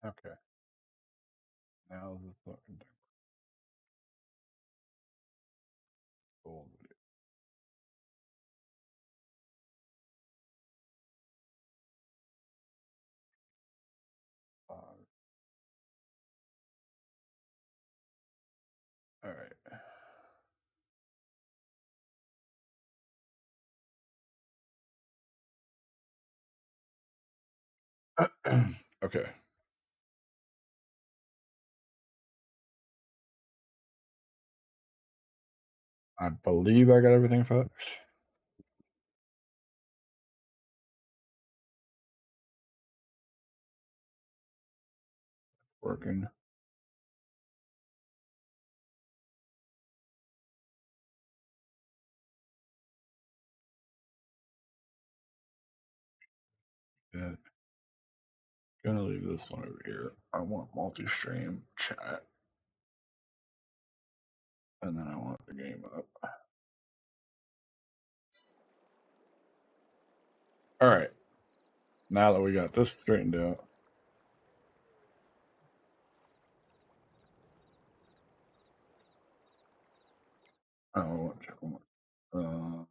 Okay. Now the fucking thing. Gold video. Uh, all right. Okay. I believe I got everything, folks. Working. Good. Gonna leave this one over here. I want multi-stream chat, and then I want the game up. All right. Now that we got this straightened out, I want to check one more.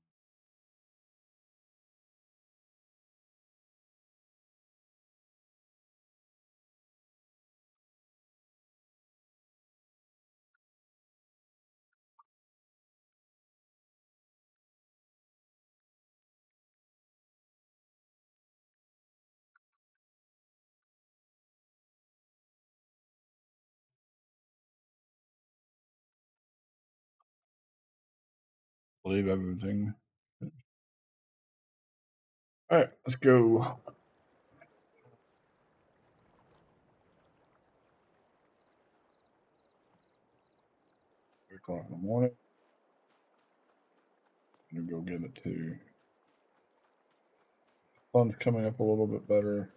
Leave everything. All right, let's go. 3 o'clock in the morning. I'm gonna go get it too. Sun's coming up a little bit better.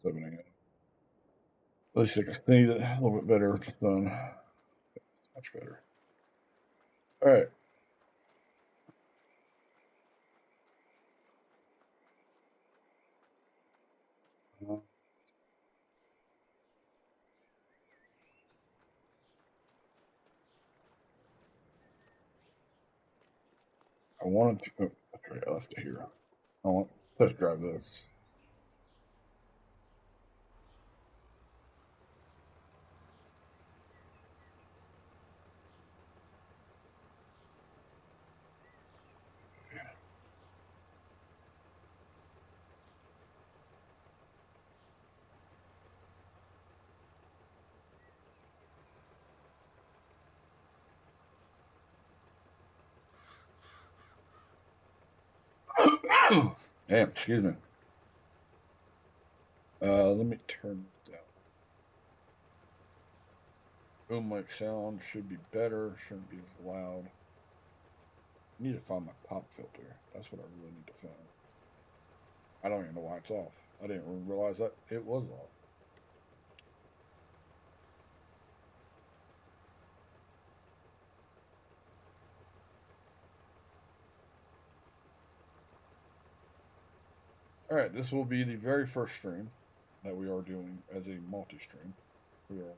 7 a.m. At least I can see it a little bit better with the sun. Much better. All right. Uh, I wanted to. Oh, that's right. I left it here. I want to test drive this. Damn, excuse me. Let me turn this down. Boom mic sound should be better. Shouldn't be as loud. I need to find my pop filter. That's what I really need to find. I don't even know why it's off. I didn't even realize that it was off. All right, this will be the very first stream that we are doing as a multi-stream. We are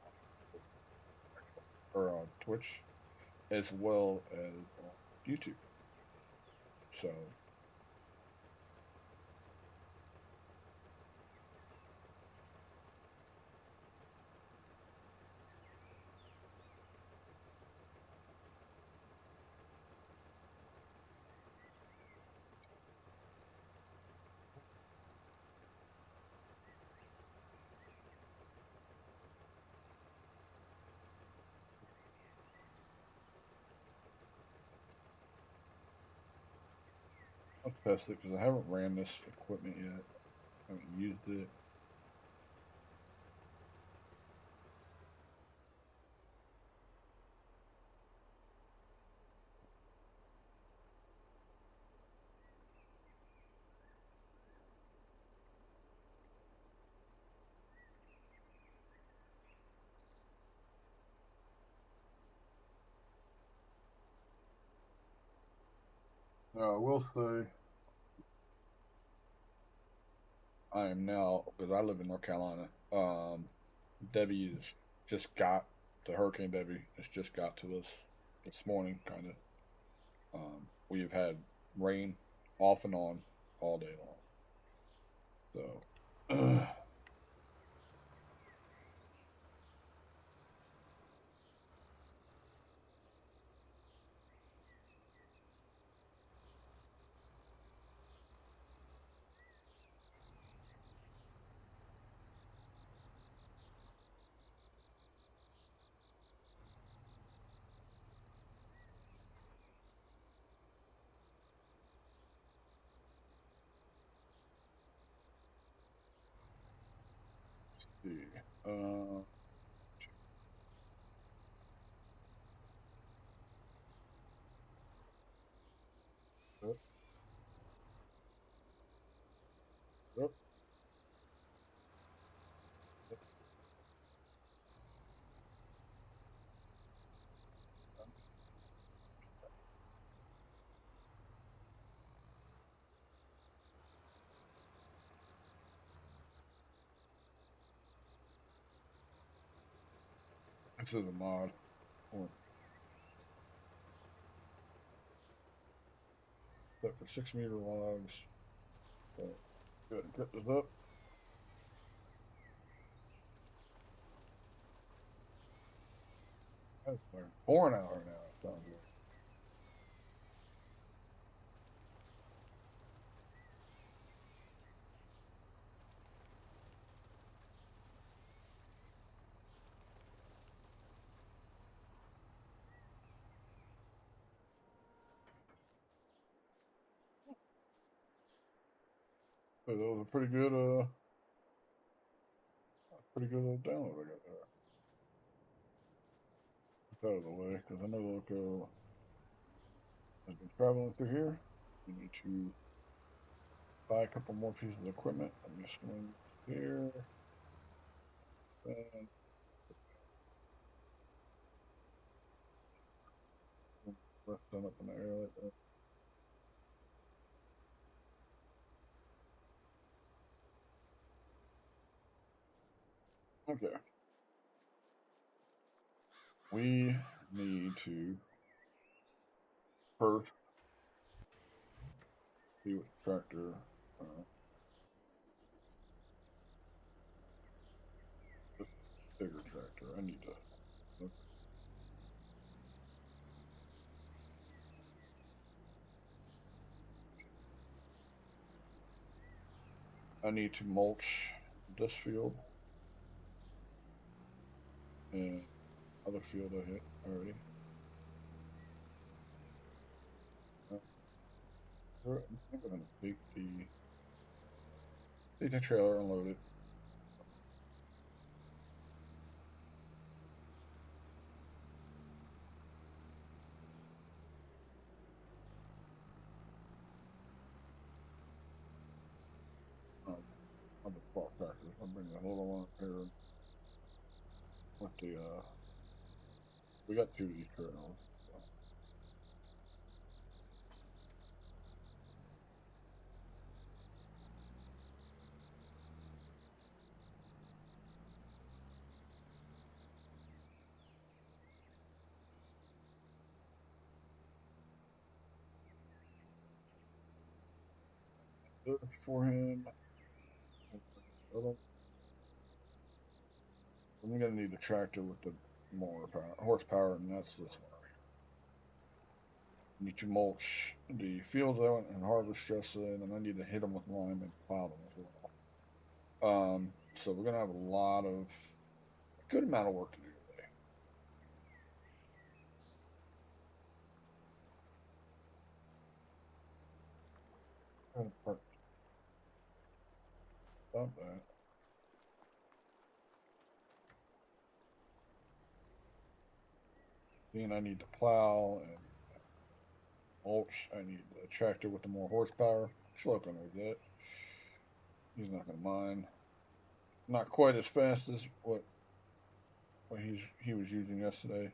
or on Twitch as well as on YouTube. So I'll test it because I haven't ran this equipment yet. I haven't used it. I will say I am now, because I live in North Carolina. Debbie is just got the Hurricane Debbie. It's just got to us this morning, kind of. We have had rain off and on all day long. So, let's see. Yep, yep, yep. This is a mod. Oh, set for 6 meter logs. So, go ahead and cut this up. That's pouring out right now. It sounds like. So that was a pretty good little download I got there. Get out of the way, because I know Loco has been traveling through here. We need to buy a couple more pieces of equipment. Let me swing here. And rest them up in the air like that. Okay. We need to first see what tractor, uh, this bigger tractor. I need to. I need to mulch this field and other field I hit already. Uh, I think I'm gonna take the trailer and load it. On the swap tractors. I'll bring the little one up here with the we got two of these trailers. So. Good for him. I'm gonna need the tractor with the more horsepower, and that's this one. I need to mulch the fields out and harvest just in, and I need to hit them with lime and plow them as well. So we're gonna have a good amount of work to do today. Stop that. Then I need to plow and mulch. I need a tractor with the more horsepower. Schloka knows that. He's not gonna mind. Not quite as fast as what he was using yesterday.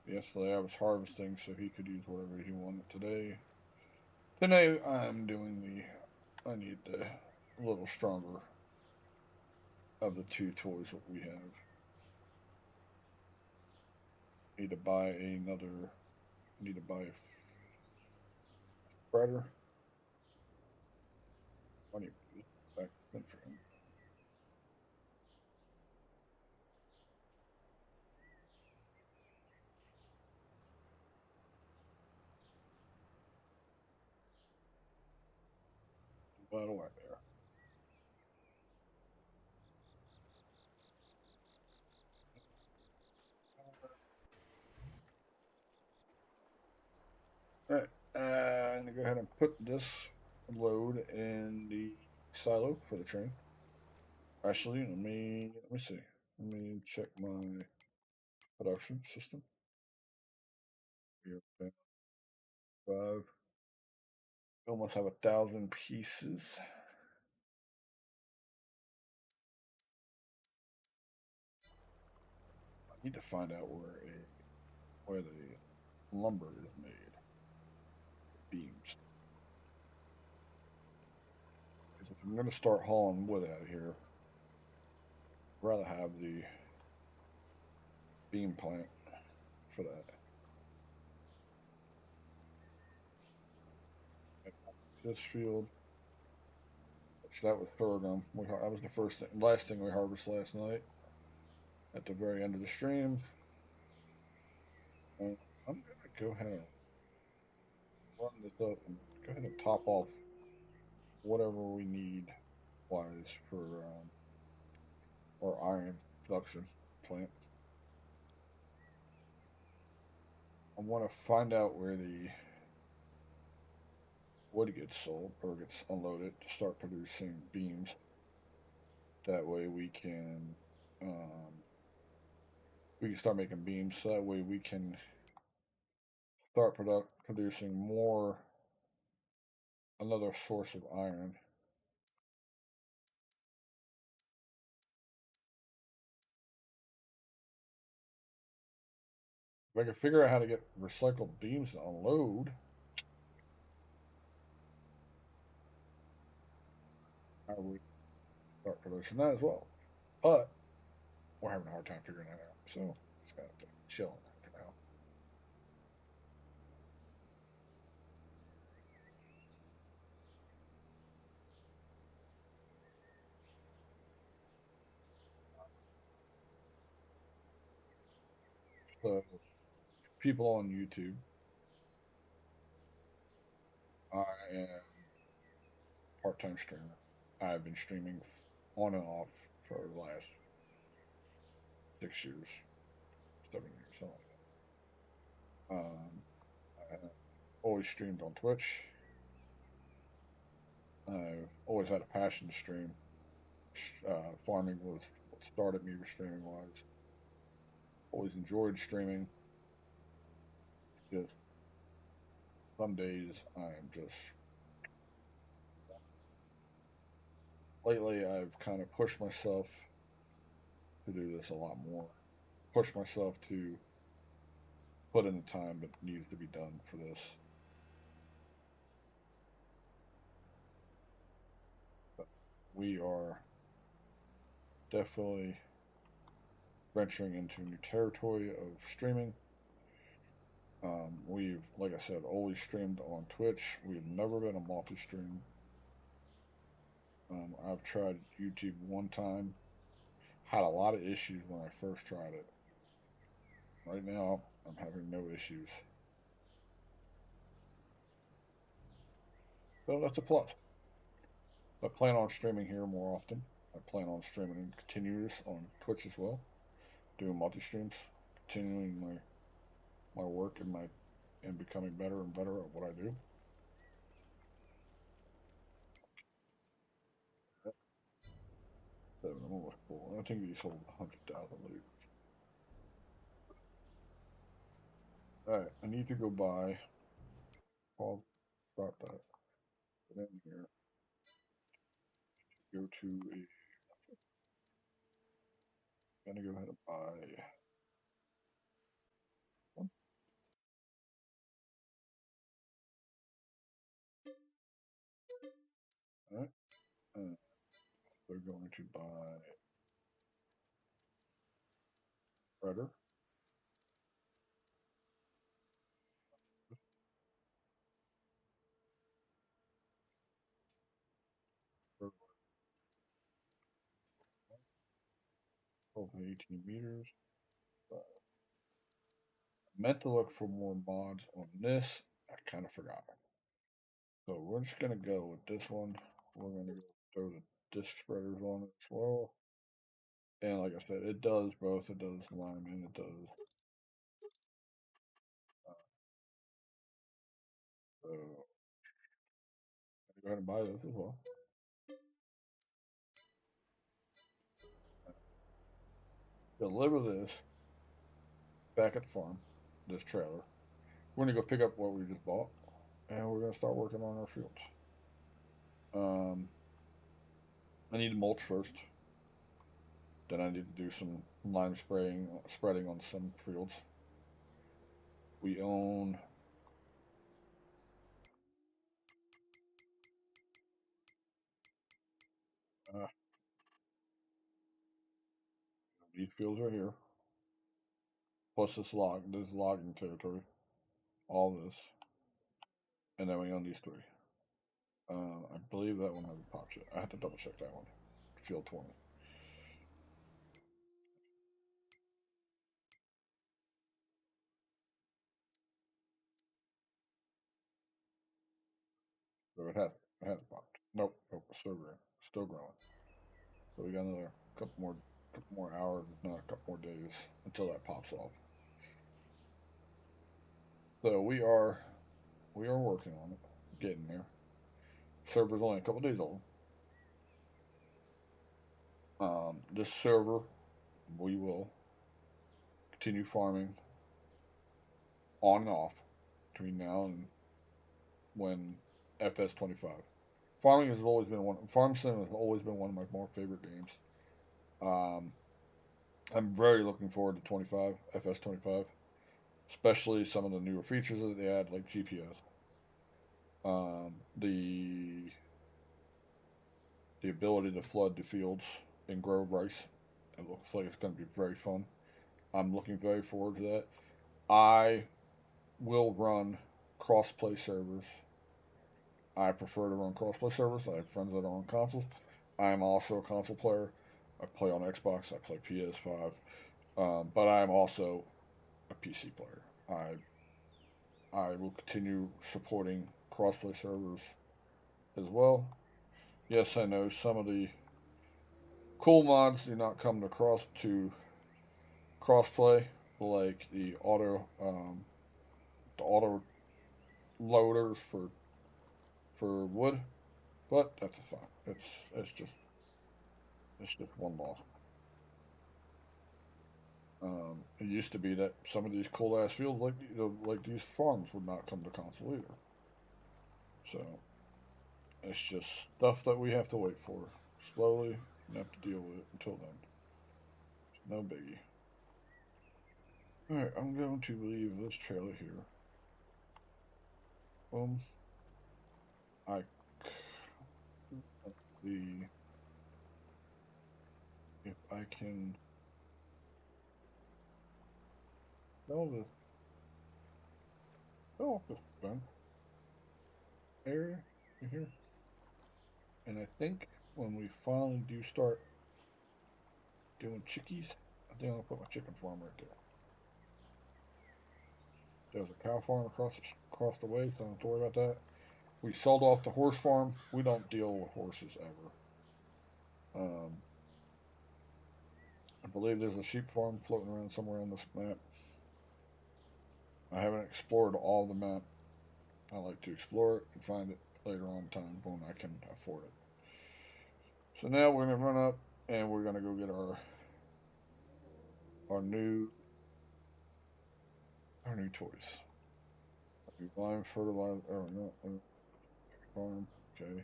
Yesterday I was harvesting, so he could use whatever he wanted today. Today I'm doing the. I need the little stronger of the two toys that we have. Need to buy another. Need to buy a spreader. I need to put back in for him. Right away there. All right. I'm gonna go ahead and put this load in the silo for the train. Actually, let me see. Let me check my production system. We are down 5. We almost have 1,000 pieces. I need to find out where the lumber is made. Beams. Because if I'm going to start hauling wood out of here, I'd rather have the beam plant for that. This field, which that was sorghum. That was the last thing we harvested last night. At the very end of the stream, and I'm gonna go ahead and run this up and go ahead and top off whatever we need wise for our iron production plant. I want to find out where the wood gets sold or gets unloaded to start producing beams. That way we can start making beams. So that way we can start producing more, another source of iron. If I can figure out how to get recycled beams to unload, I would start producing that as well. But we're having a hard time figuring that out. So just gotta have to chill on that for now. So people on YouTube, I am part-time streamer. I've been streaming on and off for the last 6 years, 7 years, something like that. I have always streamed on Twitch. I've always had a passion to stream. Farming was what started me with streaming wise. Always enjoyed streaming. Just some days I'm just lately I've kind of pushed myself to do this a lot more. Push myself to put in the time that needs to be done for this. But we are definitely venturing into new territory of streaming. We've, like I said, always streamed on Twitch. We've never been a multi-stream. I've tried YouTube one time. Had a lot of issues when I first tried it. Right now, I'm having no issues. So that's a plus. I plan on streaming here more often. I plan on streaming continuous on Twitch as well, doing multi streams, continuing my work and becoming better and better at what I do. Seven, I'm almost full. I think we sold 100,000 liters. All right, I need to go buy. I'll start that. Put in here. Go to a. Gonna go ahead and buy one. They're going to buy spreader. Over 18 meters. I meant to look for more mods on this. I kind of forgot. So we're just gonna go with this one. We're gonna throw the disc spreaders on it as well. And like I said, it does both. It does lime and it does. So go ahead and buy this as well. Deliver this back at the farm. This trailer. We're gonna go pick up what we just bought, and we're gonna start working on our fields. Um, I need to mulch first. Then I need to do some lime spreading on some fields. We own uh, these fields right here, plus this logging territory, all this, and then we own these three. I believe that one hasn't popped yet. I have to double check that one. Field 20. So it has popped. Nope, nope, it's still growing. So we got another couple more hours, if not a couple more days, until that pops off. So we are working on it, getting there. Server's only a couple days old. This server, we will continue farming on and off between now and when FS25. Farming has always been one. Farm Sim has always been one of my more favorite games. Um, I'm very looking forward to 25 FS25, especially some of the newer features that they add, like GPS. The ability to flood the fields and grow rice. It looks like it's going to be very fun. I'm looking very forward to that. I will run cross-play servers. I prefer to run cross-play servers. I have friends that are on consoles. I am also a console player. I play on Xbox. I play PS5. But I am also a PC player. I will continue supporting crossplay servers as well. Yes, I know some of the cool mods do not come to crossplay, like the auto loaders for wood, but that's fine. It's just one loss. It used to be that some of these cool ass fields, like these farms, would not come to console either. So it's just stuff that we have to wait for slowly and have to deal with it until then. No biggie. All right, I'm going to leave this trailer here. I the if I can sell this fence area right here, and I think when we finally do start doing chickies, I think I'm gonna put my chicken farm right there. There's a cow farm across the way, so I don't have to worry about that. We sold off the horse farm. We don't deal with horses ever. Um, I believe there's a sheep farm floating around somewhere on this map. I haven't explored all the map. I like to explore it and find it later on in time when I can afford it. So now we're gonna run up and we're gonna go get our new our new toys. New lime fertilizer. Oh no, farm. Okay.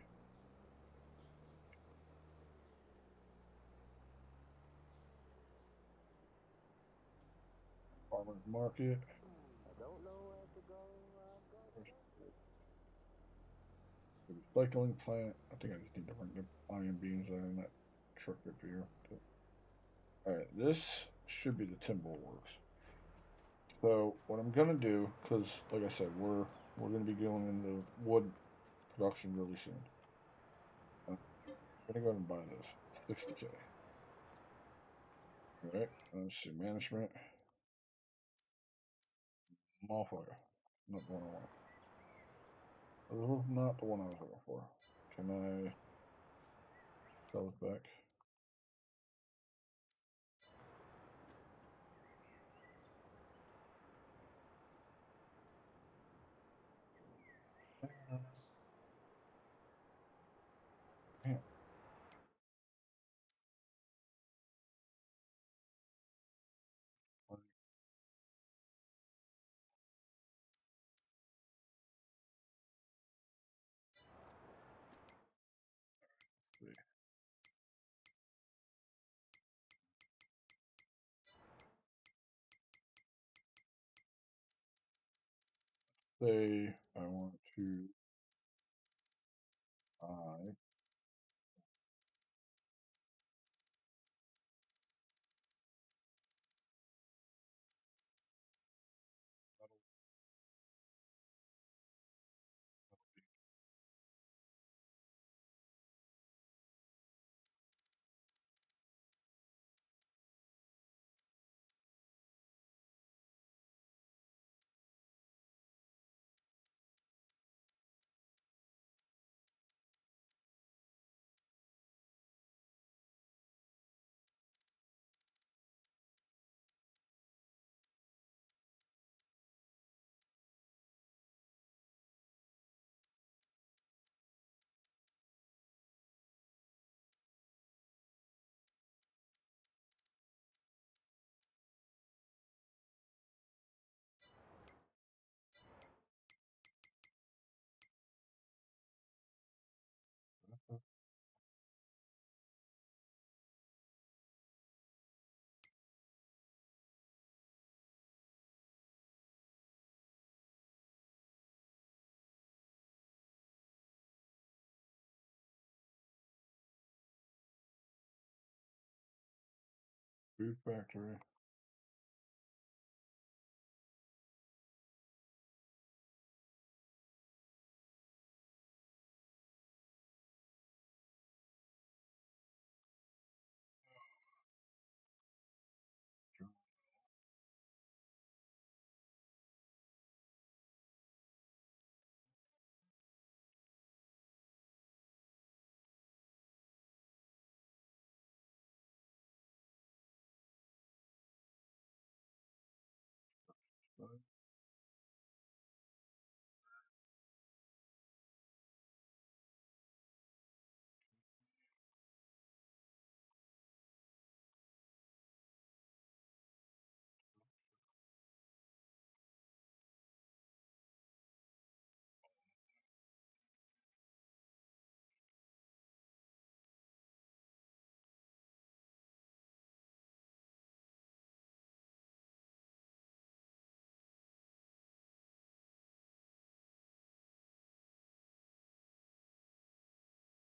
Farmers market. The recycling plant. I think I just need to bring the iron beams there in that shortcut here. Alright, this should be the timber works. So what I'm gonna do, because like I said, we're gonna be going into wood production really soon. I'm gonna go ahead and buy this. 60K. Alright, let's see, management. Modifier. Not the one I want. This was not the one I was looking for. Can I sell it back? Man. Say I want to buy food factory.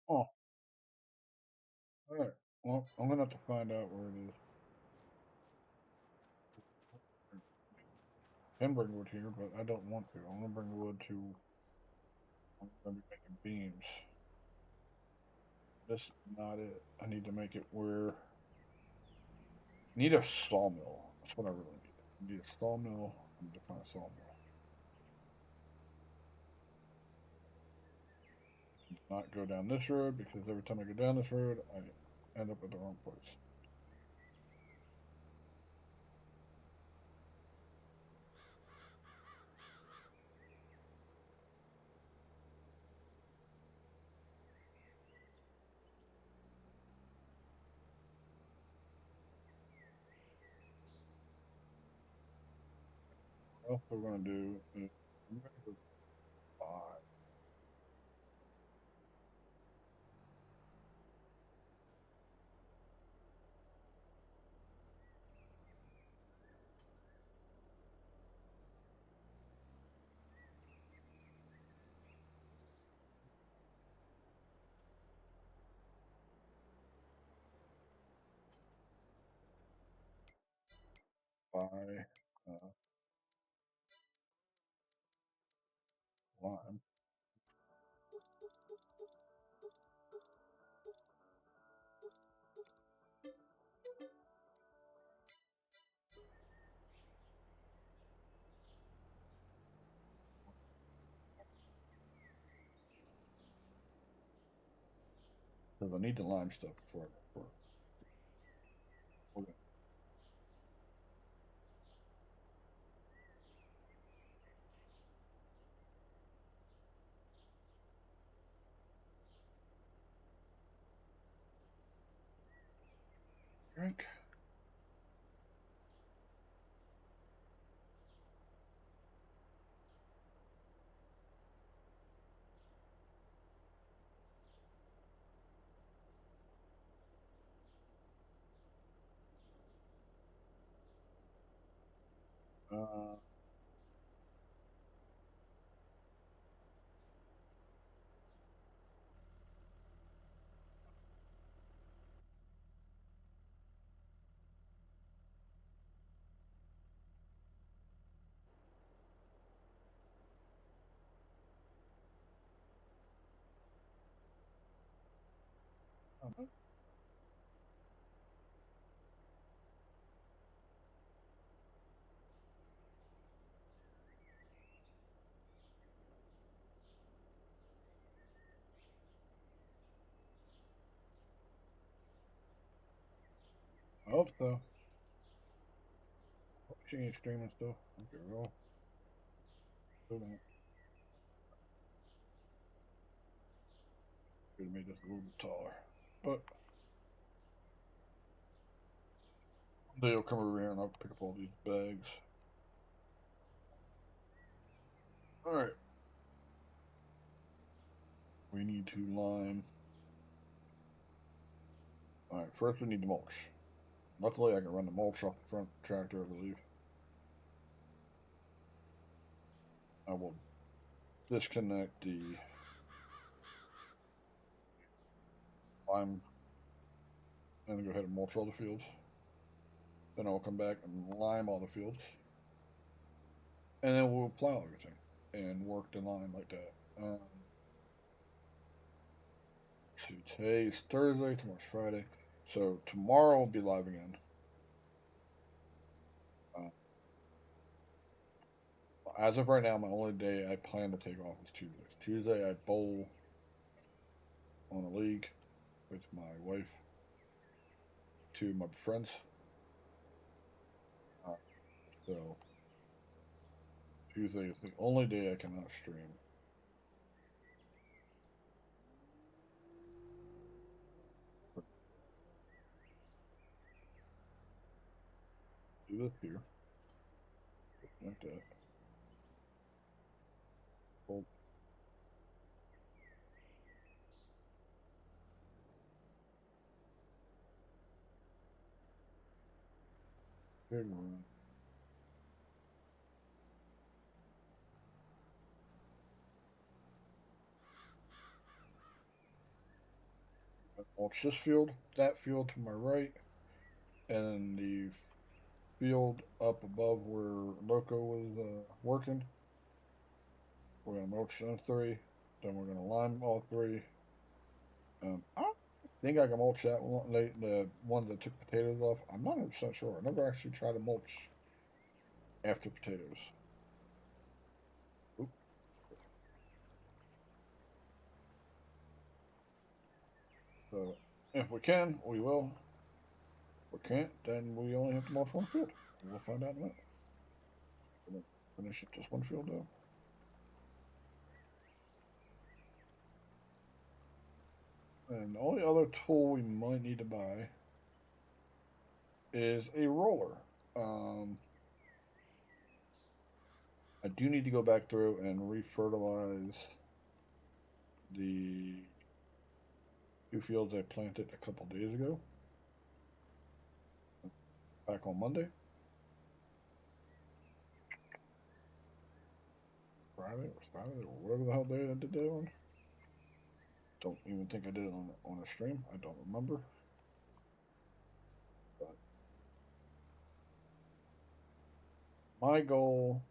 Oh, alright. Well, I'm gonna have to find out where it is. I can bring wood here, but I don't want to. I'm gonna bring wood to. I'm gonna be making beams. This is not it. I need to make it where. I need a sawmill. That's what I really need. I need a sawmill. I need to find a sawmill. Not go down this road because every time I go down this road, I end up at the wrong place. What else we're gonna do is I'm gonna go buy. by lime. Because I need the lime stuff before I go for it. Drink. Uh, I hope so. Hope she ain't streaming stuff. Okay, well, should have made this a little bit taller. But they'll come over here and I'll pick up all these bags. Alright. We need to lime. Alright, first we need the mulch. Luckily I can run the mulch off the front tractor, I believe. I will disconnect the lime and go ahead and mulch all the fields. Then I'll come back and lime all the fields. And then we'll plow everything and work the line like that. Today's Thursday, tomorrow's Friday. So tomorrow will be live again. As of right now, my only day I plan to take off is Tuesday. Tuesday I bowl on a league with my wife, two of my friends. So Tuesday is the only day I cannot stream. Do this here. Like that. Hold. Big one. Mulch this field, that field to my right, and the field up above where Loco was working. We're gonna mulch them three. Then we're gonna lime all three. I think I can mulch that one. The ones that took potatoes off. I'm not 100% sure. I never actually tried to mulch after potatoes. Oop. So if we can, we will. If we can't, then we only have to mulch one field. We'll find out in a minute. Finish it just one field though. And the only other tool we might need to buy is a roller. I do need to go back through and refertilize the two fields I planted a couple days ago. Back on Monday. Friday or Saturday or whatever the hell day I did that on. Don't even think I did it on a stream. I don't remember. But my goal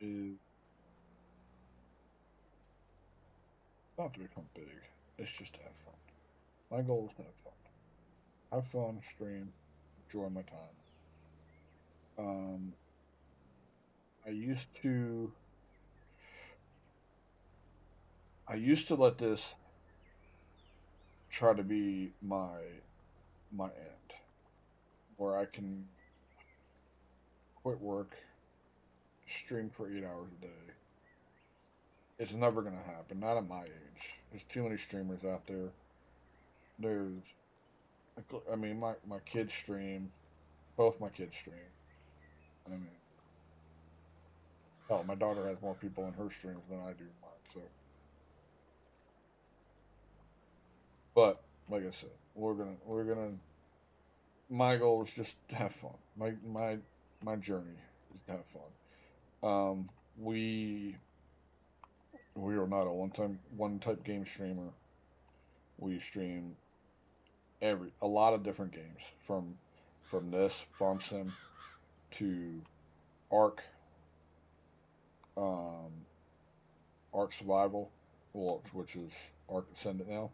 is not to become big. It's just to have fun. My goal is to have fun. Have fun, stream, enjoy my time. Um, I used to I used to let this try to be my end, where I can quit work, stream for 8 hours a day. It's never gonna happen. Not at my age. There's too many streamers out there. There's, I mean, my kids stream. Both my kids stream. I mean, hell, my daughter has more people in her streams than I do in mine. So, but like I said, we're gonna. My goal is just to have fun. My journey is to have fun. Um, we we are not a one type game streamer. We stream a lot of different games from this farm sim to Ark, um, Ark Survival, which is Ark Ascendant now,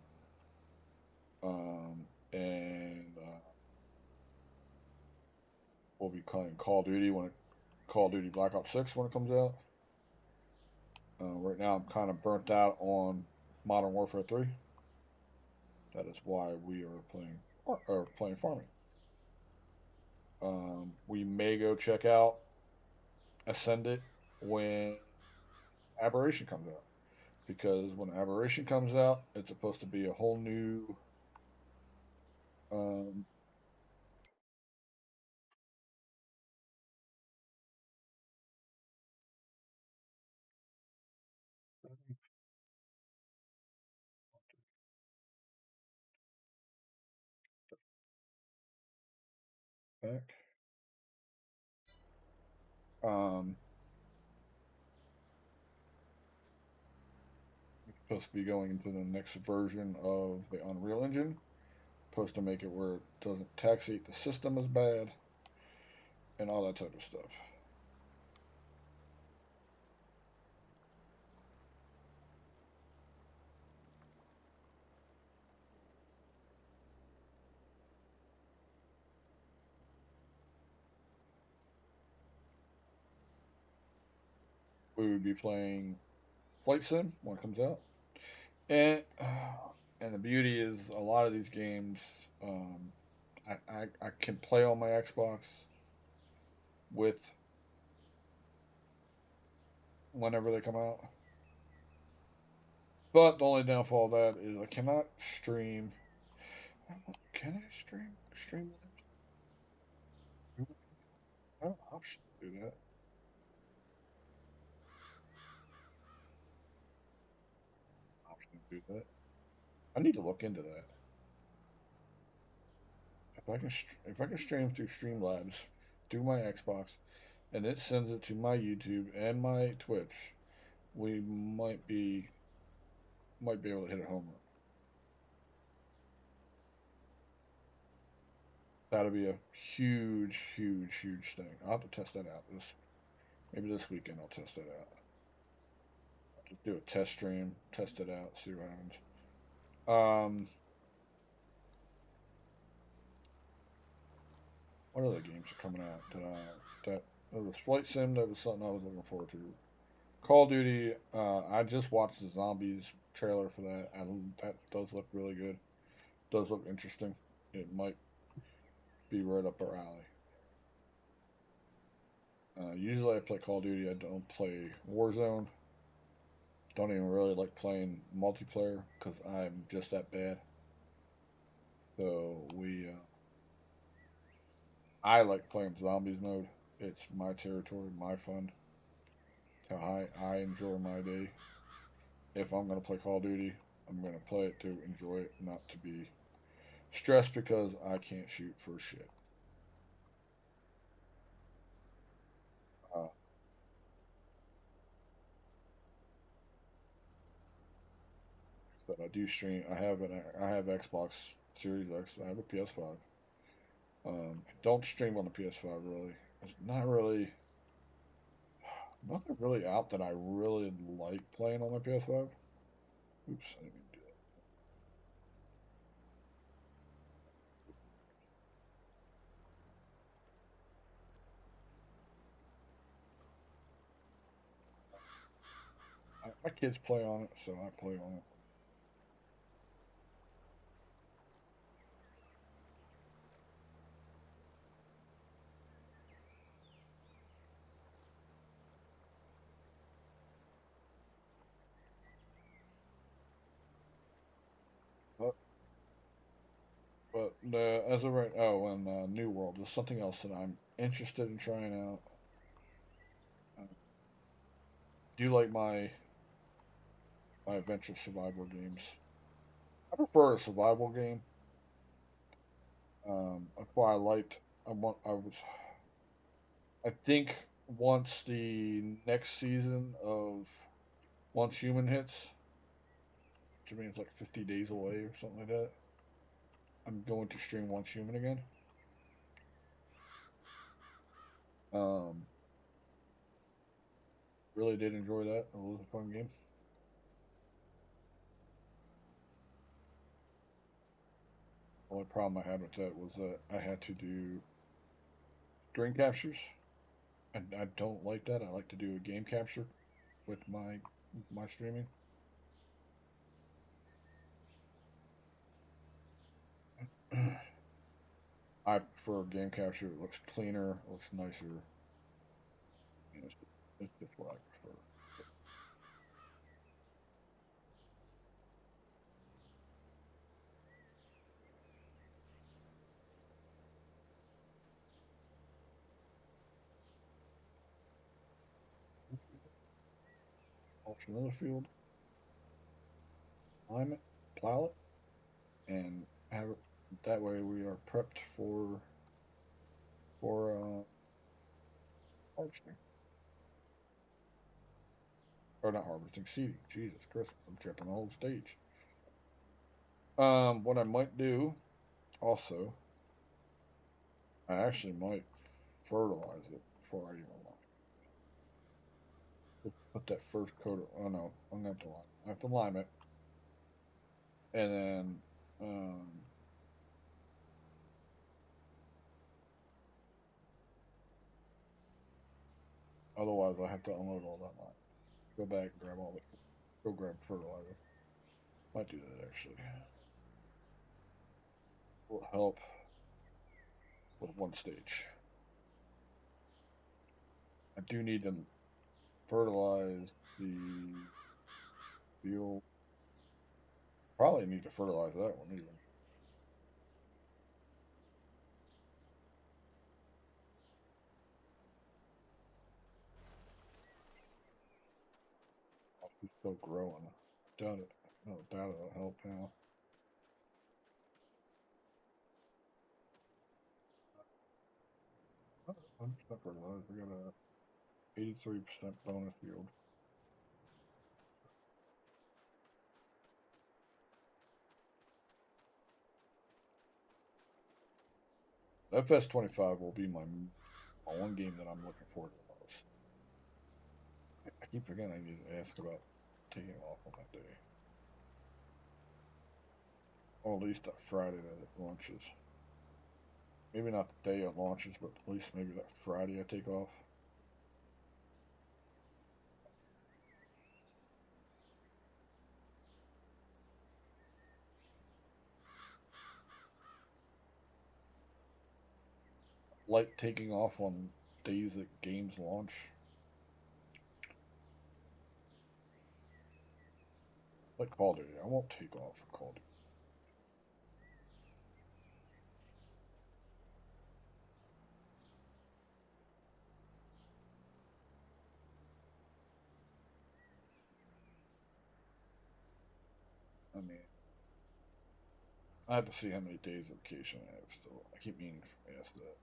and we'll be playing Call of Duty Black Ops 6 when it comes out. Right now, I'm kind of burnt out on Modern Warfare 3. That is why we are playing farming. We may go check out Ascendant when Aberration comes out, because when Aberration comes out, it's supposed to be a whole new um, back. Um, it's supposed to be going into the next version of the Unreal Engine. Supposed to make it where it doesn't taxate the system as bad and all that type of stuff. We would be playing Flight Sim when it comes out, and the beauty is a lot of these games, I can play on my Xbox with whenever they come out. But the only downfall of that is I cannot stream. Can I stream? I have an option to do that. Option to do that. I need to look into that. If I can stream through Streamlabs through my Xbox, and it sends it to my YouTube and my Twitch, we might be able to hit a home run. That'll be a huge thing. I'll have to test that out. Maybe this weekend I'll test that out. I'll just do a test stream, test it out, see what happens. Um, what other games are coming out that there was Flight Sim, that was something I was looking forward to. Call of Duty, I just watched the Zombies trailer for that, and that does look really good. Does look interesting. It might be right up our alley. Usually I play Call of Duty. I don't play Warzone. Don't even really like playing multiplayer because I'm just that bad. So I like playing zombies mode. It's my territory, my fun. How I enjoy my day. If I'm gonna play Call of Duty, I'm gonna play it to enjoy it, not to be stressed because I can't shoot for shit. Uh, but I do stream. I have Xbox Series X. I have a PS5. I don't stream on the PS5 really. It's not really nothing really out that I really like playing on my PS5. Oops, I didn't mean to do that. My kids play on it, so I play on it. But as of right, oh, and New World is something else that I'm interested in trying out. Do you like my adventure survival games? I prefer a survival game. That's why I liked. I want. I was. I think once the next season of Once Human hits, which means like 50 days away or something like that, I'm going to stream Once Human again. Um, really did enjoy that. It was a fun game. The only problem I had with that was that I had to do screen captures, and I don't like that. I like to do a game capture with my streaming. I prefer game capture. It looks cleaner, it looks nicer. It's just what I prefer. Ultra another field, climb it, plow it, and have it. That way we are prepped for harvesting. Or not harvesting, seeding. Jesus Christmas, I'm tripping the whole stage. What I might do also, I actually might fertilize it before I even lime. Put that first coat of, oh no, I'm gonna have to lime. I have to lime it, and then otherwise I have to unload all that lime. Go back, grab all the, go grab fertilizer. Might do that actually. Will help with one stage. I do need to fertilize the field. Probably need to fertilize that one even. It's still growing. Doubt it. No, doubt it'll help now. Oh, 100% fertilized. We got a 83% bonus yield. FS25 will be my one game that I'm looking forward to the most. I keep forgetting I need to ask about taking off on that day. Or at least that Friday that it launches. Maybe not the day it launches, but at least maybe that Friday I take off. Like taking off on days that games launch. Like Call of Duty. I won't take off for Call of Duty. I mean, I have to see how many days of vacation I have still. I keep meaning to ask that.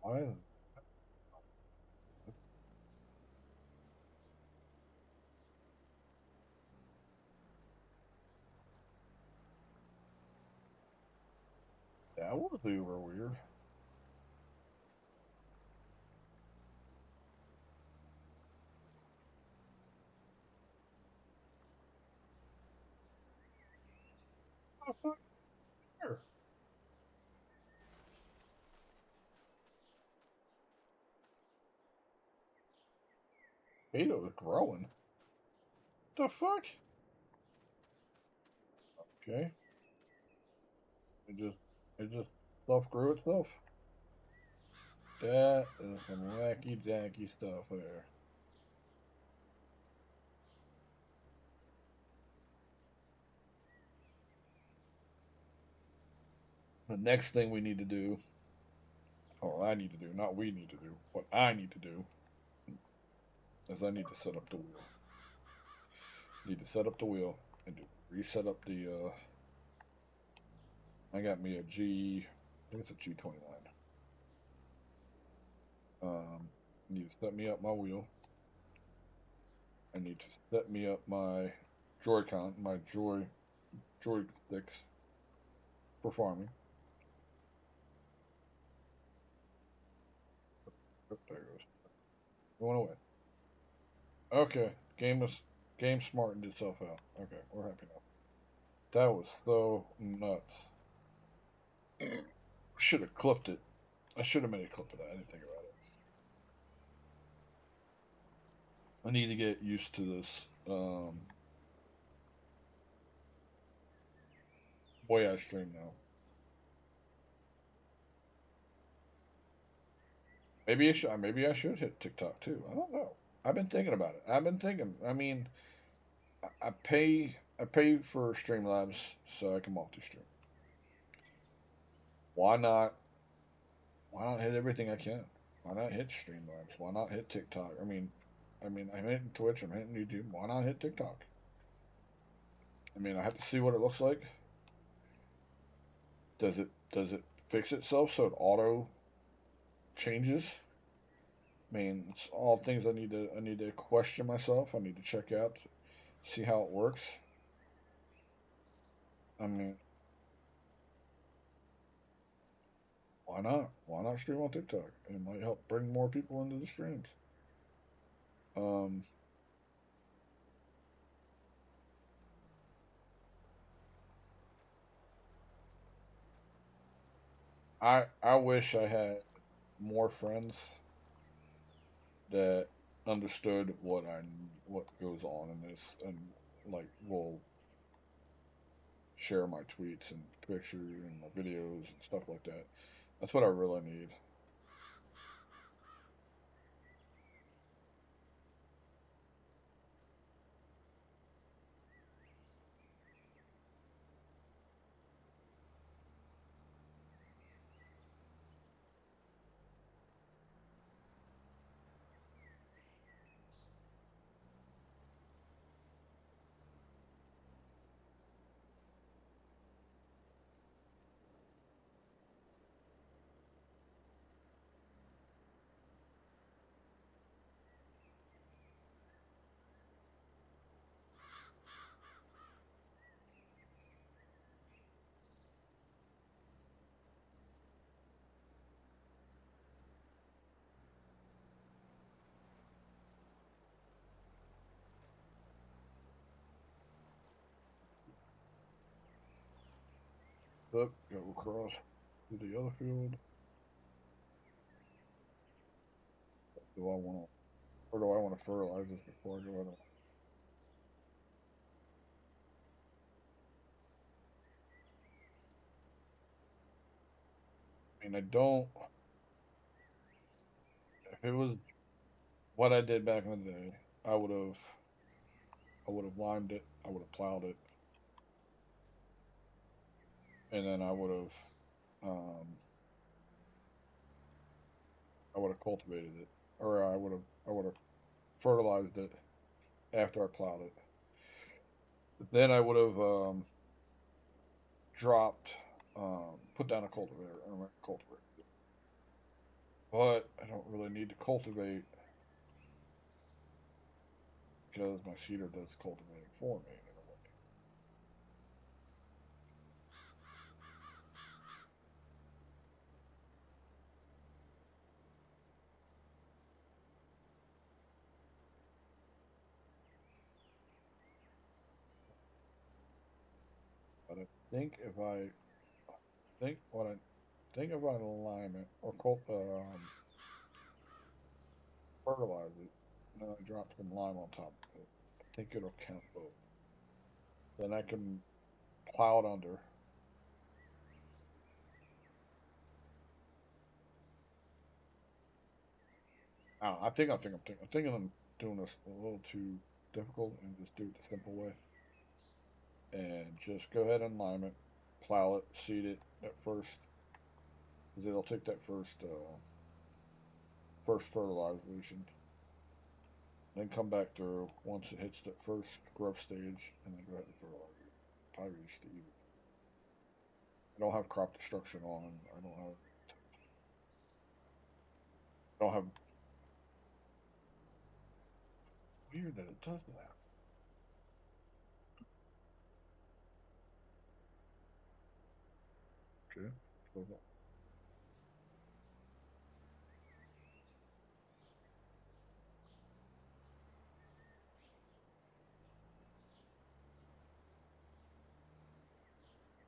I That was uber weird. Oh, fuck here. Oito is growing. The fuck? Okay. It just it just self grew itself. That is some wacky jacky stuff there. The next thing we need to do, or I need to do, not we need to do, what I need to do, is I need to set up the wheel. Need to set up the wheel and reset up the. I got me a G. I think it's a G29. Need to set me up my wheel. I need to set me up my Joy-Con, my joysticks for farming. Oh, there it goes. It went away. Okay, game smartened itself out. Okay, we're happy now. That was so nuts. Should have clipped it. I should have made a clip of that. I didn't think about it. I need to get used to this. Way I stream now. Maybe I should hit TikTok too. I don't know. I've been thinking about it. I've been thinking. I mean, I pay for Streamlabs so I can multi-stream. Why not? Why not hit everything I can? Why not hit Streamlabs? Why not hit TikTok? I'm hitting Twitch. I'm hitting YouTube. Why not hit TikTok? I mean, I have to see what it looks like. Does it fix itself so it auto changes? I mean, it's all things I need to question myself. I need to check out, see how it works. I mean, why not? Why not stream on TikTok? It might help bring more people into the streams. Um, I wish I had more friends that understood what goes on in this and like will share my tweets and pictures and my videos and stuff like that. That's what I really need. But go across to the other field. Do I want to, or do I want to fertilize this before I go out? I mean, I don't. If it was what I did back in the day, I would have. I would have limed it. I would have plowed it, and then Um, I would have cultivated it, or I would have fertilized it after I plowed it. But then I would have dropped, put down a cultivator and cultivated it. But I don't really need to cultivate because my seeder does cultivating for me in think if I think what I think if I lime it or fertilize it, and then I drop some lime on top of it, I think it'll count both. Then I can plow it under. I don't know, I'm thinking I'm doing this a little too difficult and just do it the simple way. And just go ahead and lime it, plow it, seed it at first, because it'll take that first fertilization. Then come back through once it hits that first growth stage, and then go ahead and fertilize it. Probably just to even. I don't have crop destruction on. I don't have. Weird that it does that. Okay. So,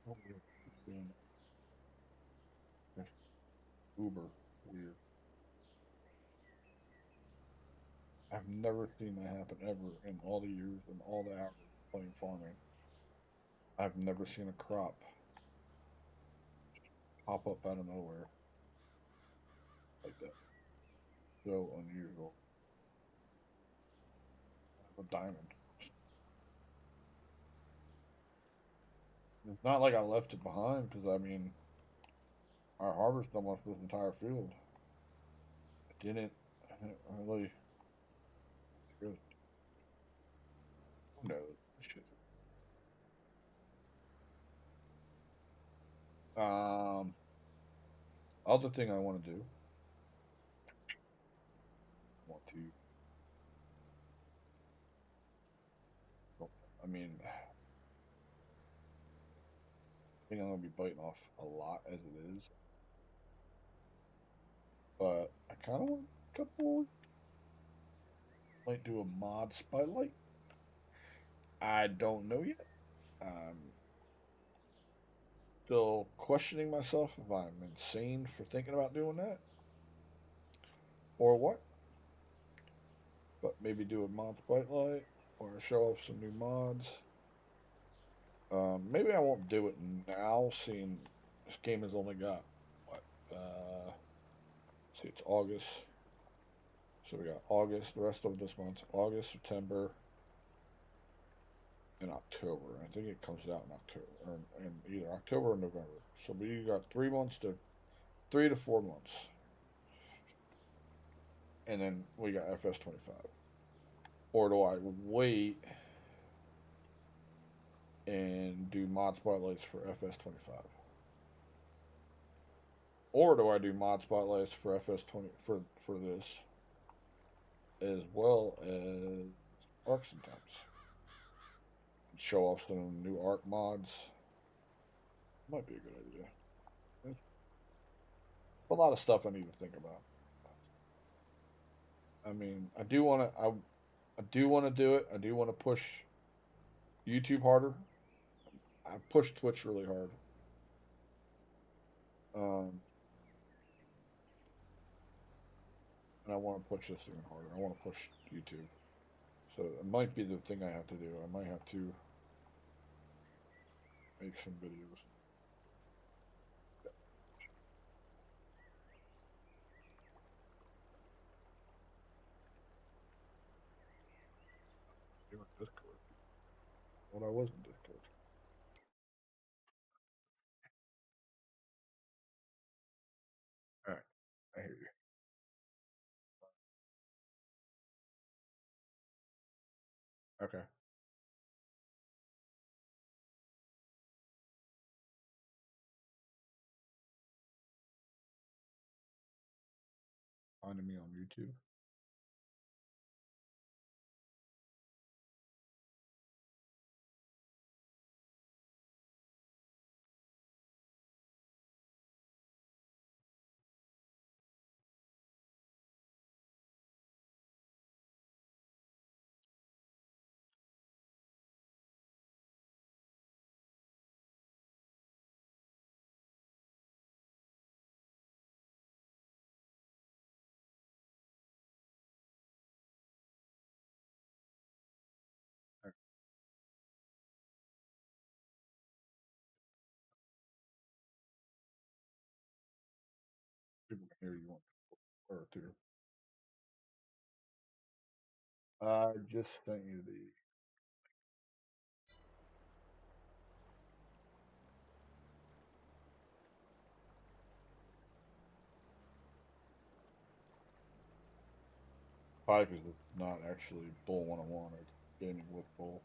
oh, weird. It's doing that's uber weird. I've never seen that happen ever in all the years and all the hours playing farming. I've never seen a crop pop up out of nowhere like that. So unusual. A diamond. It's not like I left it behind because I mean I harvested almost this entire field. I didn't really. Who knows? Um, other thing I want to do. I want to. I mean, I think I'm gonna be biting off a lot as it is, but I kind of want a couple. Might do a mod spotlight. I don't know yet. I'm still questioning myself if I'm insane for thinking about doing that or what. But maybe do a mod spotlight or show off some new mods. Maybe I won't do it now, seeing this game has only got what? See, it's August, so we got August, the rest of this month, August, September, and October. I think it comes out in October, or in either October or November. So we got 3 months to 3 to 4 months, and then we got FS25. Or do I wait and do mod spotlights for FS25? Or do I do mod spotlights for FS20 for this as well as Arc sometimes? Show off some new Arc mods. Might be a good idea. There's a lot of stuff I need to think about. I mean, I do want to do it. I do want to push YouTube harder. I push Twitch really hard. Um, and I want to push this even harder. I want to push YouTube. So it might be the thing I have to do. I might have to make some videos. Doing Discord. When I was in Discord. All right, I hear you. Okay, finding me on YouTube. Here you want or two. I just sent you the. Probably because it's not actually Bull 101, it's gaming with Bull.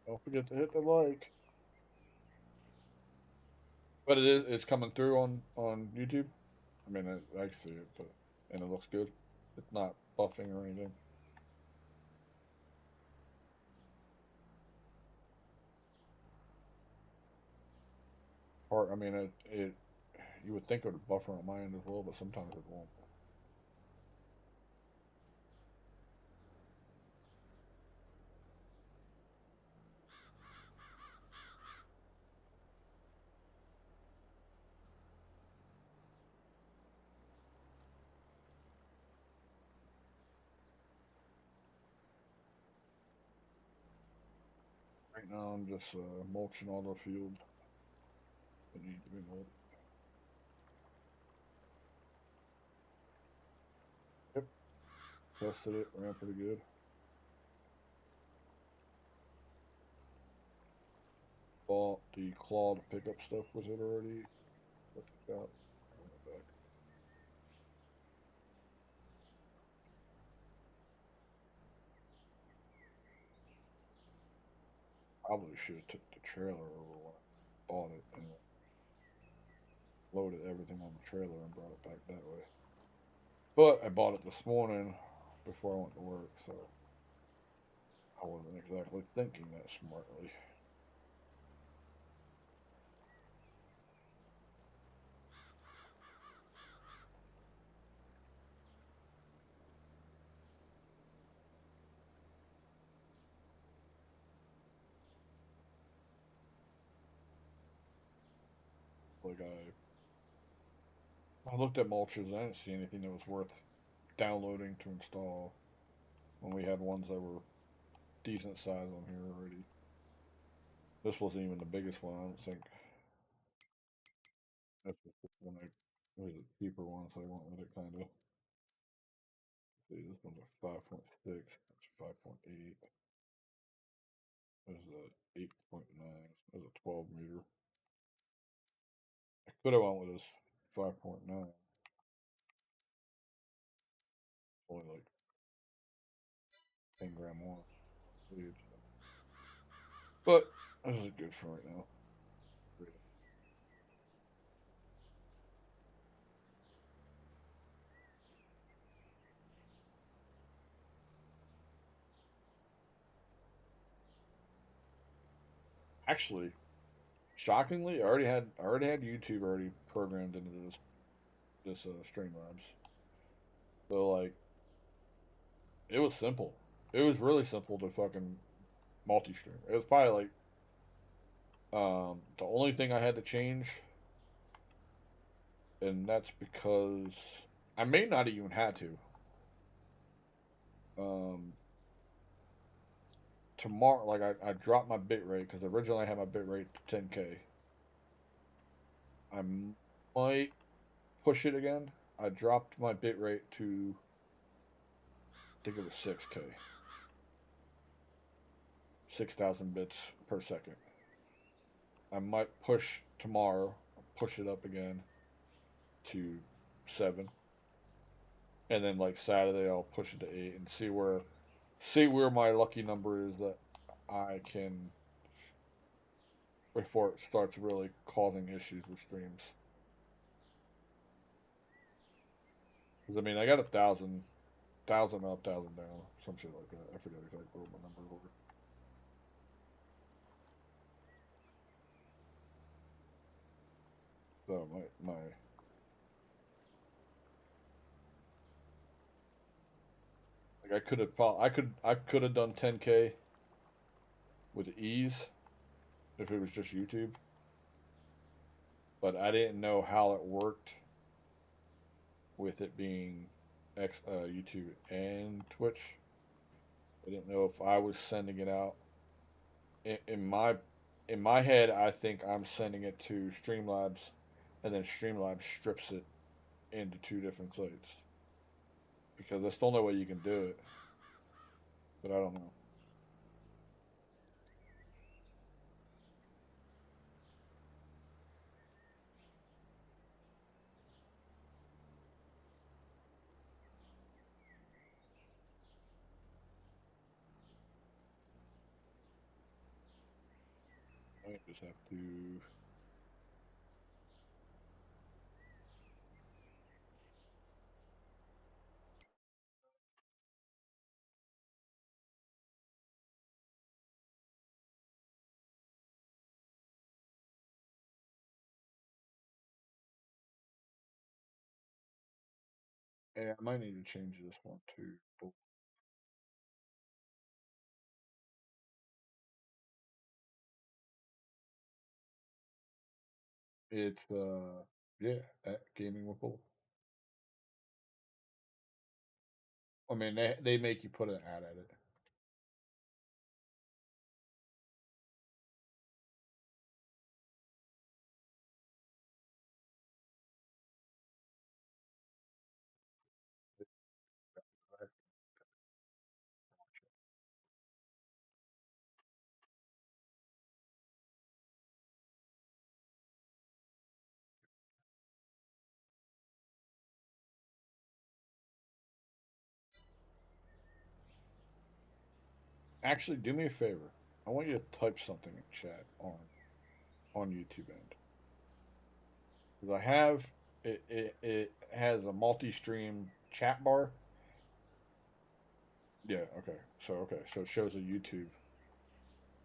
Don't forget to hit the like. But it's coming through on YouTube. I mean, I see it, but and it looks good. It's not buffing or anything. Or I mean, it you would think it would buffer on my end as well, but sometimes it won't. Right now, I'm just mulching all the field that need to be mulched. Yep, tested it, ran pretty good. Bought the claw to pick up stuff with it already. What they got? Back. Probably should have took the trailer over when I bought it and loaded everything on the trailer and brought it back that way. But I bought it this morning before I went to work, so I wasn't exactly thinking that smartly. Like I looked at mulches, I didn't see anything that was worth downloading to install when we had ones that were decent size on here already. This wasn't even the biggest one, I don't think. That's just when I it was a cheaper one, so I went with it kind of. See, this one's a 5.6. That's 5.8. This is a 8.9. This is a 12 meter. I could have went with this 5.9. Only like 10 gram more. But this is good for right now. Actually, shockingly, I already had YouTube already programmed into this Streamlabs. So like, it was simple. It was really simple to fucking multi-stream. It was probably like the only thing I had to change, and that's because I may not even had to. Um, Tomorrow, like I dropped my bit rate because originally I had my bit rate to 10K. I might push it again. I dropped my bit rate to I think it was 6K, 6,000 bits per second. I might push tomorrow, push it up again to 7, and then like Saturday I'll push it to 8 and see where my lucky number is that I can before it starts really causing issues with streams. Because I mean I got 1,000 1,000 up, 1,000 down, some shit like that. I forget exactly what my numbers were. So my like I could have done 10K with ease if it was just YouTube, but I didn't know how it worked with it being YouTube and Twitch. I didn't know if I was sending it out in my head. I think I'm sending it to Streamlabs, and then Streamlabs strips it into two different sites because that's the only way you can do it. But I don't know. I just have to. Yeah, I might need to change this one too. But it's yeah, at gaming with both. I mean, they make you put an ad at it. Actually, do me a favor. I want you to type something in chat on YouTube end because I have it has a multi-stream chat bar. Yeah. Okay. So it shows a YouTube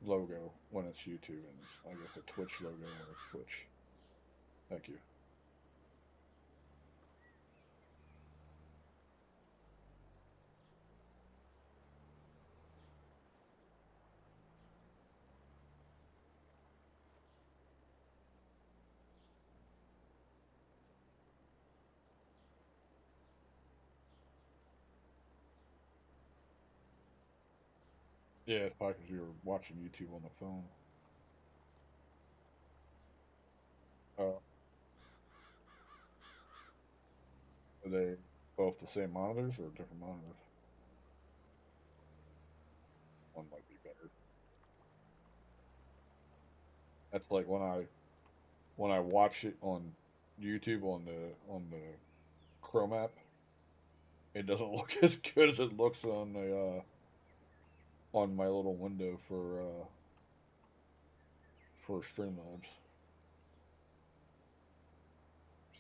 logo when it's YouTube, and it's, I guess, a Twitch logo when it's Twitch. Thank you. Yeah, it's probably because you were watching YouTube on the phone. Uh, are they both the same monitors or different monitors? One might be better. That's like when I watch it on YouTube on the Chrome app, it doesn't look as good as it looks on my little window for Streamlabs.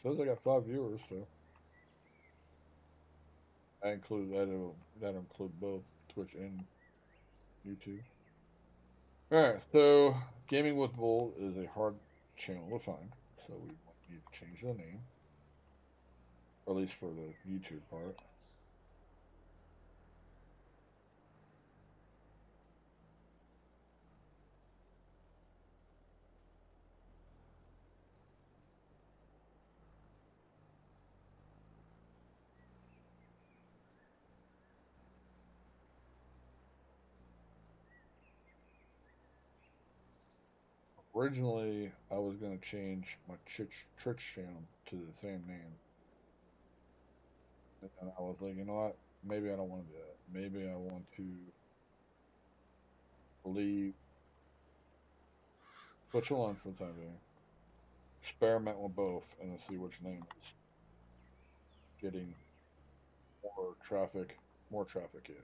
Says I got 5 viewers, so that include both Twitch and YouTube. All right, so Gaming with Bull is a hard channel to find, so we need to change the name, or at least for the YouTube part. Originally, I was going to change my church channel to the same name, and I was like, you know what? Maybe I don't want to do that. Maybe I want to leave Twitch alone for the time being, experiment with both, and then see which name is getting more traffic. More traffic, yeah.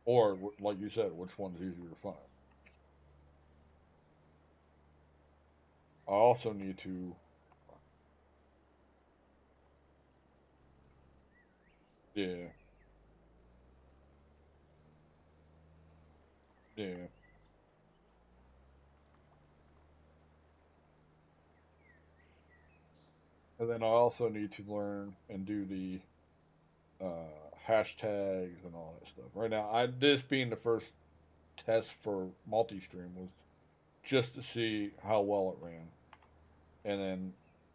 Or, like you said, which one's easier to find. I also need to Yeah, yeah. And then I also need to learn and do the hashtags and all that stuff. Right now, this being the first test for multi-stream was just to see how well it ran, and then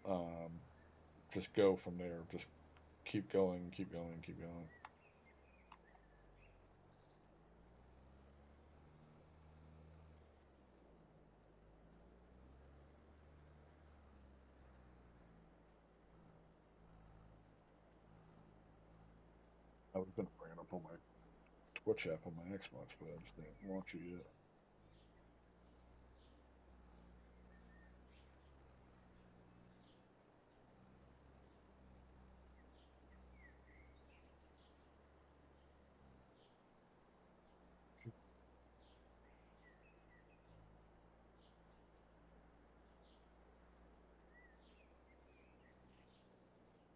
um, just go from there. Just keep going, keep going, keep going. I was gonna bring it up on my Twitch app on my Xbox, but I just didn't launch it yet.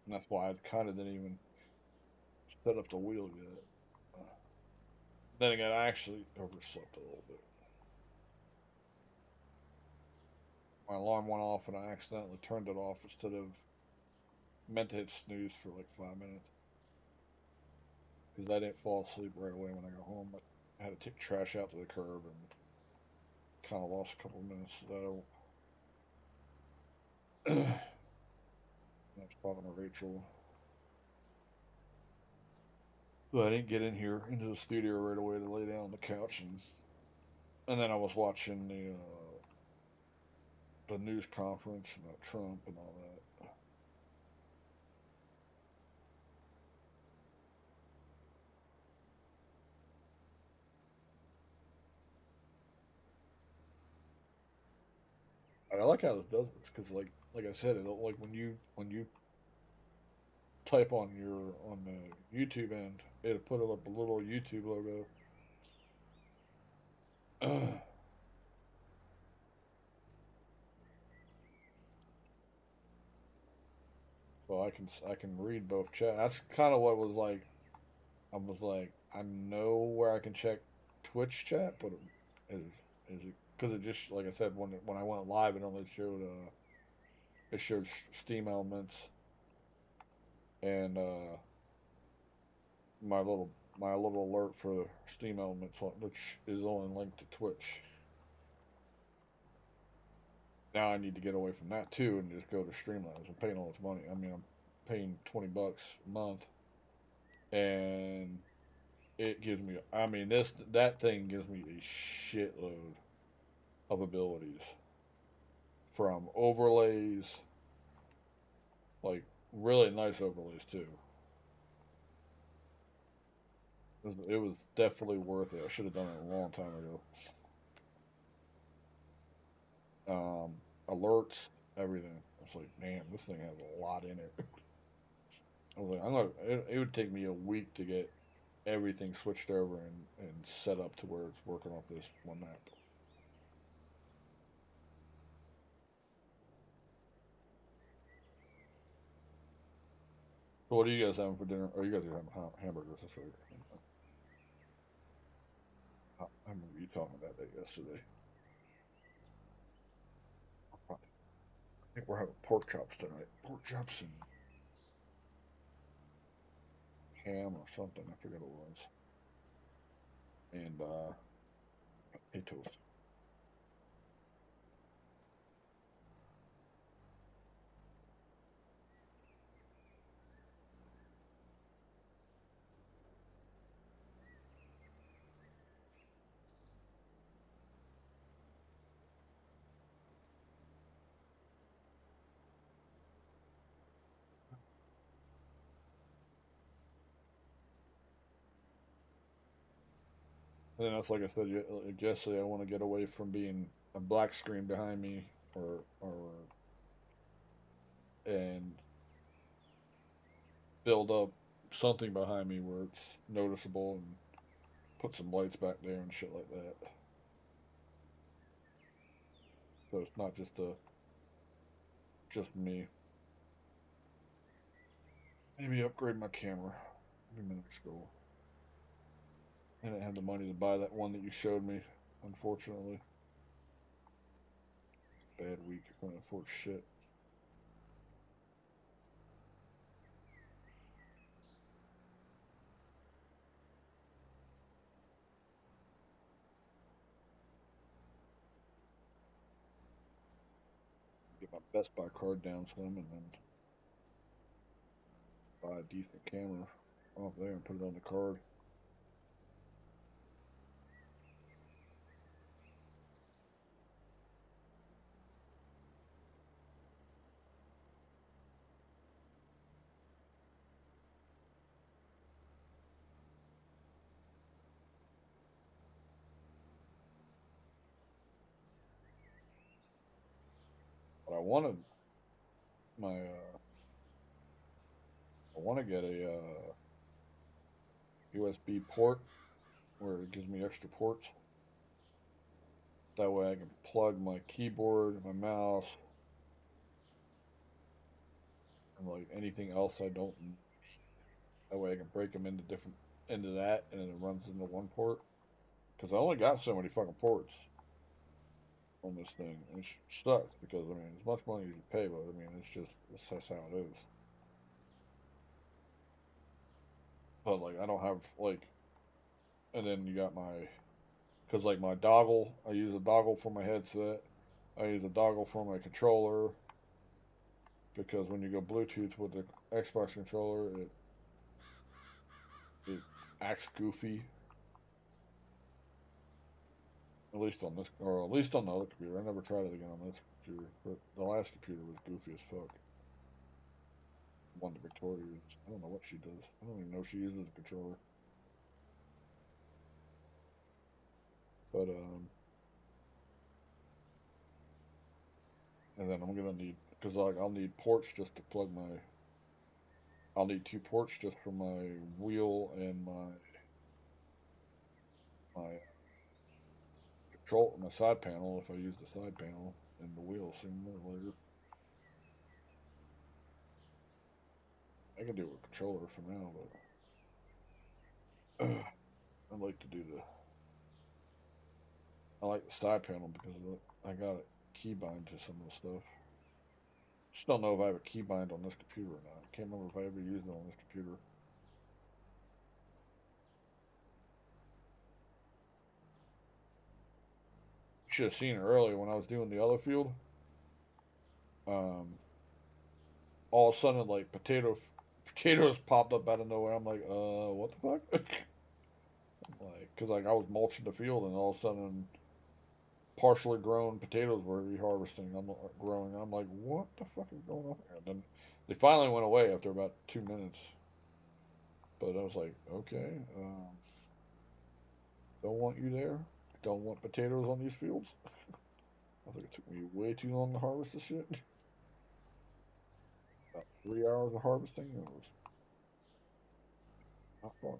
And that's why I kind of didn't even set up the wheel yet. Then again, I actually overslept a little bit. My alarm went off, and I accidentally turned it off instead of meant to hit snooze for like 5 minutes because I didn't fall asleep right away when I got home. But I had to take trash out to the curb and kind of lost a couple of minutes. So I was talking to Rachel, but I didn't get in here into the studio right away to lay down on the couch, and then I was watching the news conference about Trump and all that. And I like how it does this because, like I said, it like when you type on the YouTube end, it'll put up a little YouTube logo. So I can read both chat. That's kind of what was like. I was like, I know where I can check Twitch chat, but is it because it just like I said when I went live, it showed Steam Elements and my little my little alert for Steam Elements, which is only linked to Twitch. Now I need to get away from that too and just go to Streamlabs. I'm paying all this money. I mean, I'm paying $20 a month, and it gives me. I mean, that thing gives me a shitload of abilities from overlays, like really nice overlays too. It was definitely worth it. I should have done it a long time ago. Alerts, everything. I was like, man, this thing has a lot in it. I was like, I'm gonna. It would take me a week to get everything switched over and set up to where it's working off this one map. So what are you guys having for dinner? Oh, you guys are having hamburgers. That's right. I remember you talking about that yesterday. I think we're having pork chops tonight. Pork chops and ham or something. I forget what it was. And potatoes. And then that's like I said yesterday. I want to get away from being a black screen behind me, or and build up something behind me where it's noticeable and put some lights back there and shit like that. So it's not just me. Maybe upgrade my camera. a few minutes ago. I didn't have the money to buy that one that you showed me, unfortunately. Bad week. I couldn't afford shit. Get my Best Buy card down some and then buy a decent camera off there and put it on the card. But I wanted my I want to get a USB port where it gives me extra ports. That way I can plug my keyboard, my mouse, and like anything else I don't need. That way I can break them into that, and then it runs into one port. Because I only got so many fucking ports on this thing, and it sucks because I mean, as much money as you pay, but I mean, it's just how it is. But like, I don't have like, and then you got my, because like my doggle, I use a doggle for my headset. I use a doggle for my controller because when you go Bluetooth with the Xbox controller, it acts goofy. At least on this, or at least on the other computer. I never tried it again on this computer, but the last computer was goofy as fuck. One that Victoria uses. I don't know what she does. I don't even know she uses a controller. But and then I'm gonna need because like I'll need ports just to plug my. I'll need two ports just for my wheel and my control my side panel if I use the side panel and the wheel sooner or later. I can do it with controller for now, but I'd like to do the. I like the side panel because I got a keybind to some of the stuff. Just don't know if I have a keybind on this computer or not. I can't remember if I ever used it on this computer. Should have seen it earlier when I was doing the other field. Um, all of a sudden, like potatoes popped up out of nowhere. I'm like, what the fuck? Like, cause like I was mulching the field, and all of a sudden, partially grown potatoes were reharvesting. I'm growing. I'm like, what the fuck is going on here? And then they finally went away after about 2 minutes. But I was like, okay, don't want you there. Don't want potatoes on these fields. I think it took me way too long to harvest this shit. About 3 hours of harvesting. It was not fun.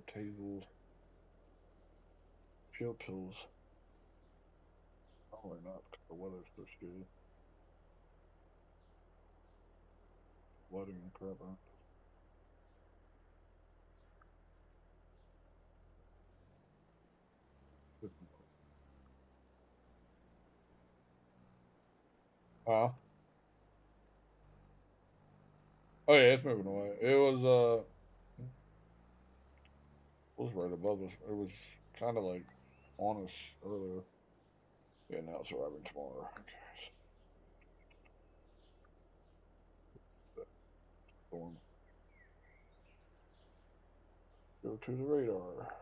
Potatoes, chill pills. Probably not because the weather's so shitty. Flooding and crap. Huh? Oh yeah, it's moving away. It was right above us. It was kind of like on us earlier. Yeah, now it's arriving tomorrow. Okay. Storm. Go to the radar.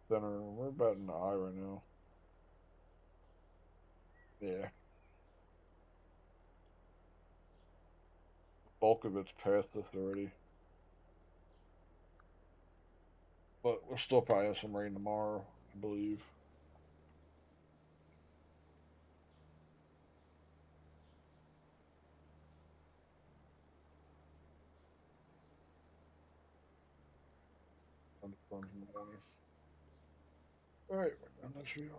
center. We're about in the eye right now. Yeah. Bulk of it's past us already. But we'll still probably have some rain tomorrow, I believe. Thunderstorms in the morning. Alright, we're done that field.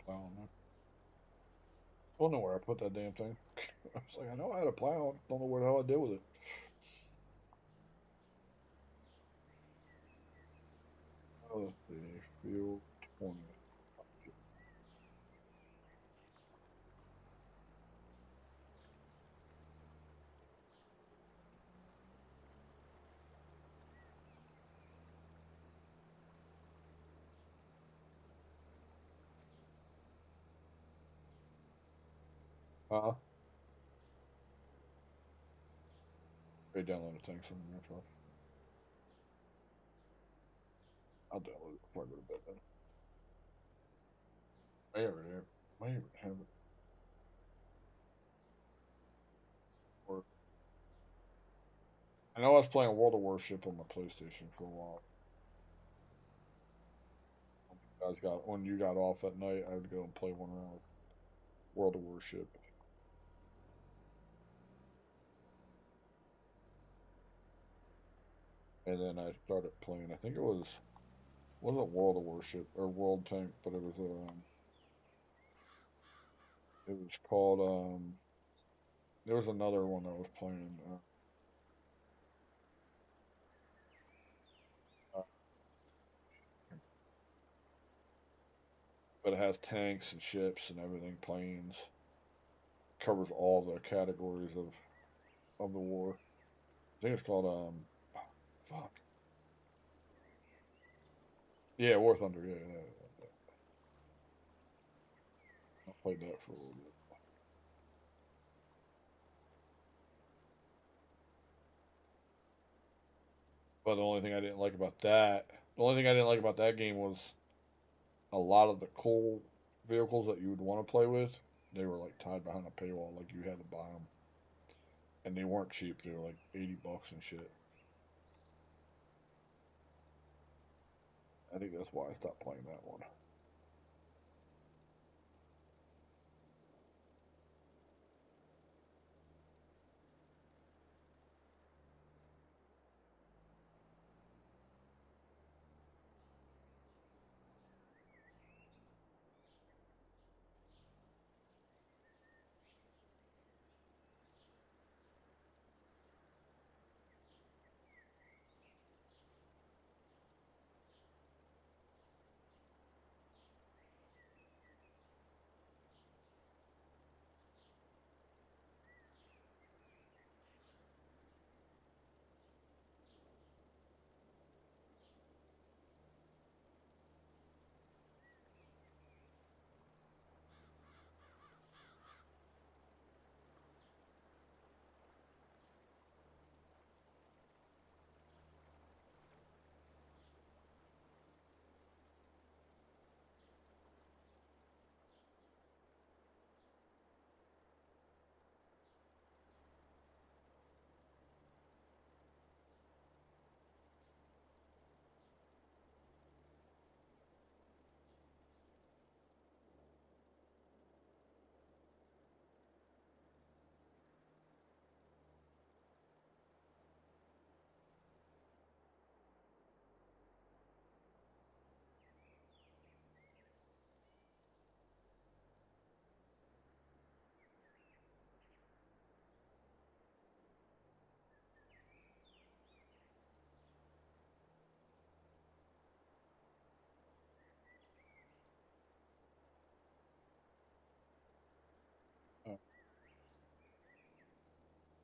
Plowing. I don't know where I put that damn thing. I was like, I know I had a plow. Don't know what the hell I did with it. Oh, let's see. Field 20. They download a thing somewhere. So I'll download it before I go to bed then. I already have, I even have it. Or, I know I was playing World of Warship on my PlayStation for a while. When you got off at night, I would go and play one round of World of Warship. And then I started playing. I think it wasn't World of Warship or World Tank, but it was called there was another one I was playing. Uh, but it has tanks and ships and everything, planes. Covers all the categories of the war. I think it's called fuck. Yeah, War Thunder. Yeah, yeah, yeah. I played that for a little bit. But the only thing I didn't like about that, the only thing I didn't like about that game was a lot of the cool vehicles that you would want to play with. They were like tied behind a paywall, like you had to buy them, and they weren't cheap. They were like $80 and shit. I think that's why I stopped playing that one.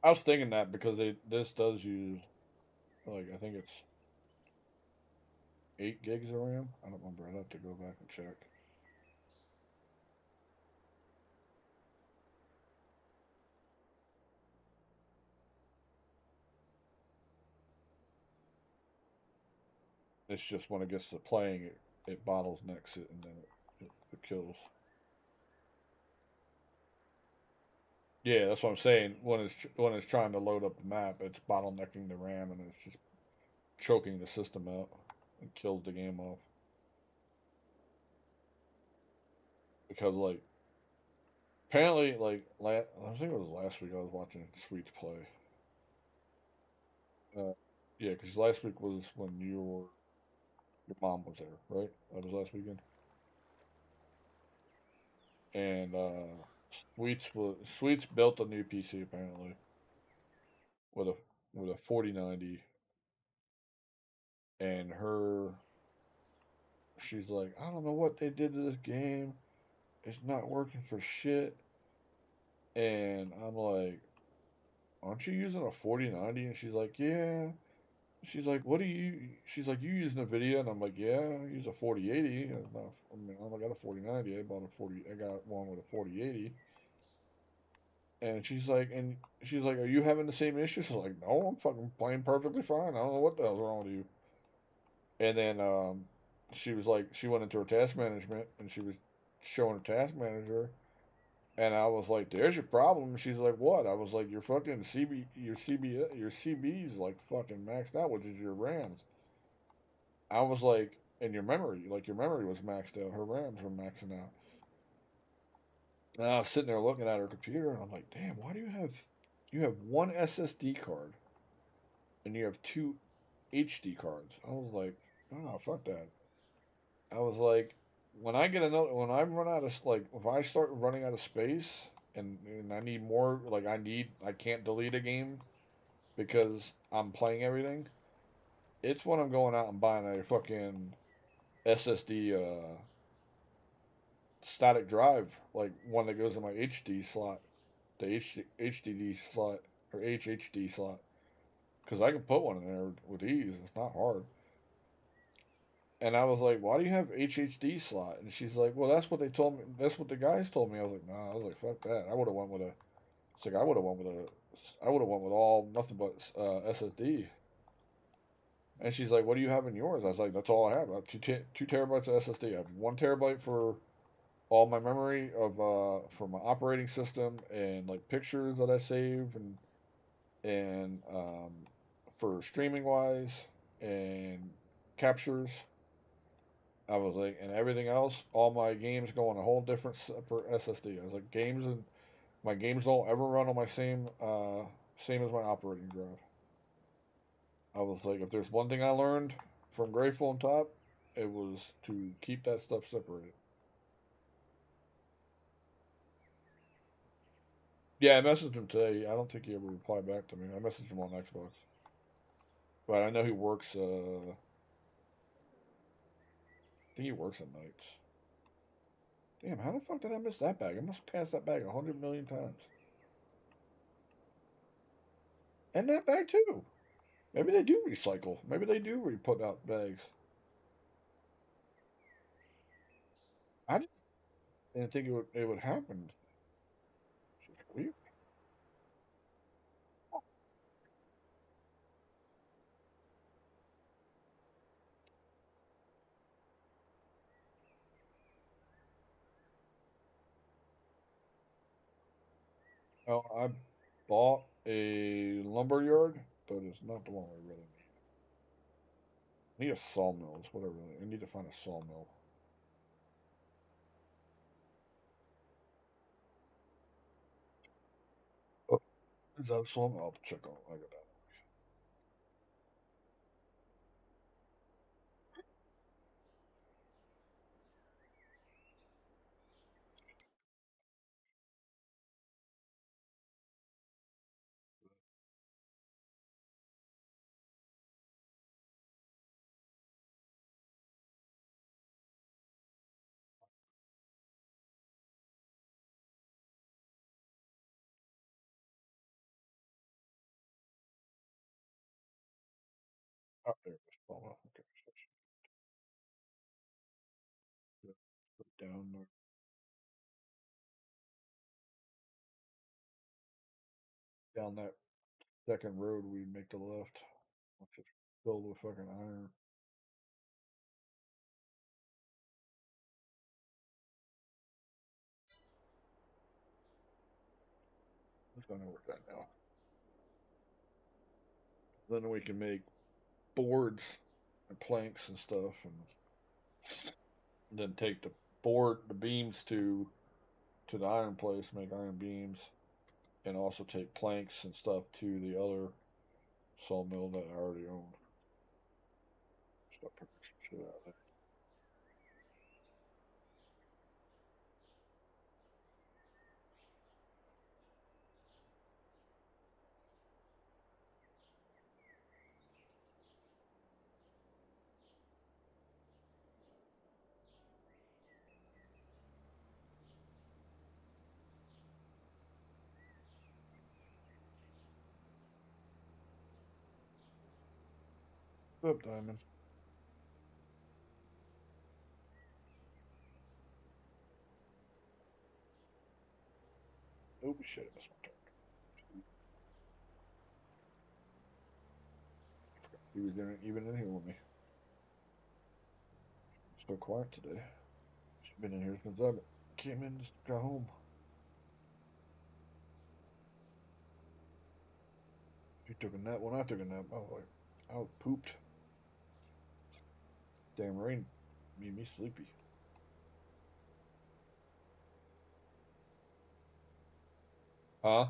I was thinking that because this does use like I think it's 8 gigs of RAM. I don't remember. I'd have to go back and check. It's just when it gets to playing, it bottlenecks it and then it kills. Yeah, that's what I'm saying. When it's trying to load up the map, it's bottlenecking the RAM and it's just choking the system out and kills the game off. Because like apparently I think it was last week I was watching Sweets play. Uh, yeah, because last week was when your mom was there, right? That was last weekend. And Sweets built a new PC apparently with a 4090, and she's like, I don't know what they did to this game. It's not working for shit. And I'm like, aren't you using a 4090? And she's like, yeah. She's like, what do you? She's like, you using a video? And I'm like, yeah, I use a 4080. I mean, I got a 4090. I bought a 40. I got one with a 4080. And she's like, are you having the same issues? I was like, no, I'm fucking playing perfectly fine. I don't know what the hell's wrong with you. And then she was like, she went into her task management and she was showing her task manager. And I was like, "There's your problem." She's like, "What?" I was like, "Your fucking your CB's like fucking maxed out, which is your RAMs." I was like, "And your memory, like your memory was maxed out. Her RAMs were maxing out." And I was sitting there looking at her computer, and I'm like, "Damn, why do you have one SSD card and you have two HD cards?" I was like, "Oh, fuck that." I was like, when I run out of like, if I start running out of space and I need more, like I can't delete a game because I'm playing everything. It's when I'm going out and buying a fucking SSD static drive, like one that goes in my HD slot, the HDD slot or HHD slot, because I can put one in there with ease. It's not hard. And I was like, "Why do you have HHD slot?" And she's like, "Well, that's what they told me. That's what the guys told me." I was like, "No." I was like, "Fuck that. I would have went with a." It's like I would have went with a. I would have went with all nothing but SSD. And she's like, "What do you have in yours?" I was like, "That's all I have. I have 2 terabytes of SSD. I have 1 terabyte for all my memory of for my operating system and like pictures that I save and for streaming wise and captures." I was like, and everything else, all my games go on a whole different separate SSD. I was like, games and my games don't ever run on my same as my operating drive. I was like, if there's one thing I learned from Grateful on Top, it was to keep that stuff separated. Yeah, I messaged him today. I don't think he ever replied back to me. I messaged him on Xbox, but I know he works. I think he works at nights. Damn, how the fuck did I miss that bag? I must pass that bag 100 million times. And that bag too. Maybe they do recycle. Maybe they do re-put out bags. I just didn't think it would happen. Weird. Oh, I bought a lumber yard, but it's not the one we really need. I need a sawmill. Is what I really. I need to find a sawmill. Oh, is that a sawmill? I'll check on. I got that. down that second road, we make the left. Once it's filled with fucking iron. Let's go know where that now. Then we can make boards and planks and stuff, and then take the beams to the iron place, make iron beams, and also take planks and stuff to the other sawmill that I already own. Start putting some shit out there. Up, Diamond. Oh shit! I missed my turn. He was even in here with me. Still quiet today. She's been in here since I came in. Just got home. She took a nap when I took a nap. I was pooped. Damn rain made me sleepy. Huh?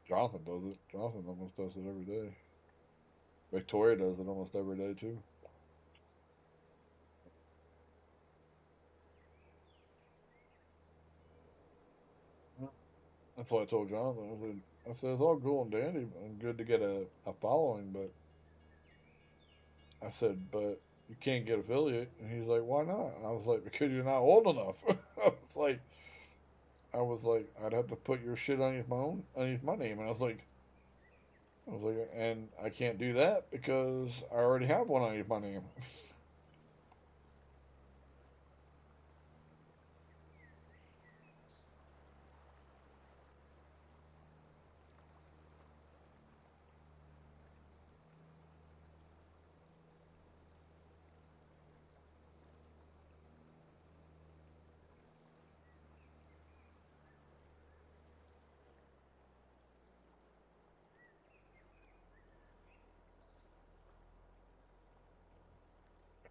Jonathan does it. Jonathan almost does it every day. Victoria does it almost every day too. That's what I told Jonathan. I said it's all cool and dandy and good to get a following, but I said, but you can't get affiliate. And he's like, why not? I was like, because you're not old enough. I was like, I'd have to put your shit underneath my name. And I was like, and I can't do that because I already have one underneath my name.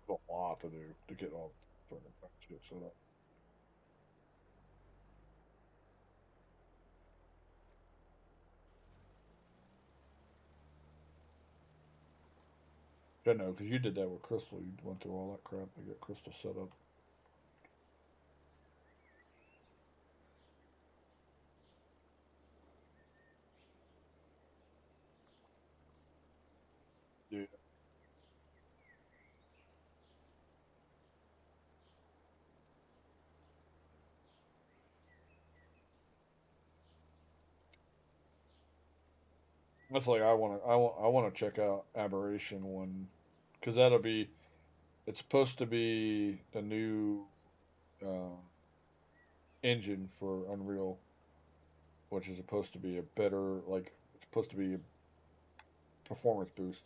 It's a lot to do to get all fucking shit set up. I know, because you did that with Crystal. You went through all that crap to get Crystal set up. Yeah. That's like I want to check out Aberration one, because it's supposed to be the new uh, engine for Unreal, which is supposed to be a better, like, it's supposed to be a performance boost.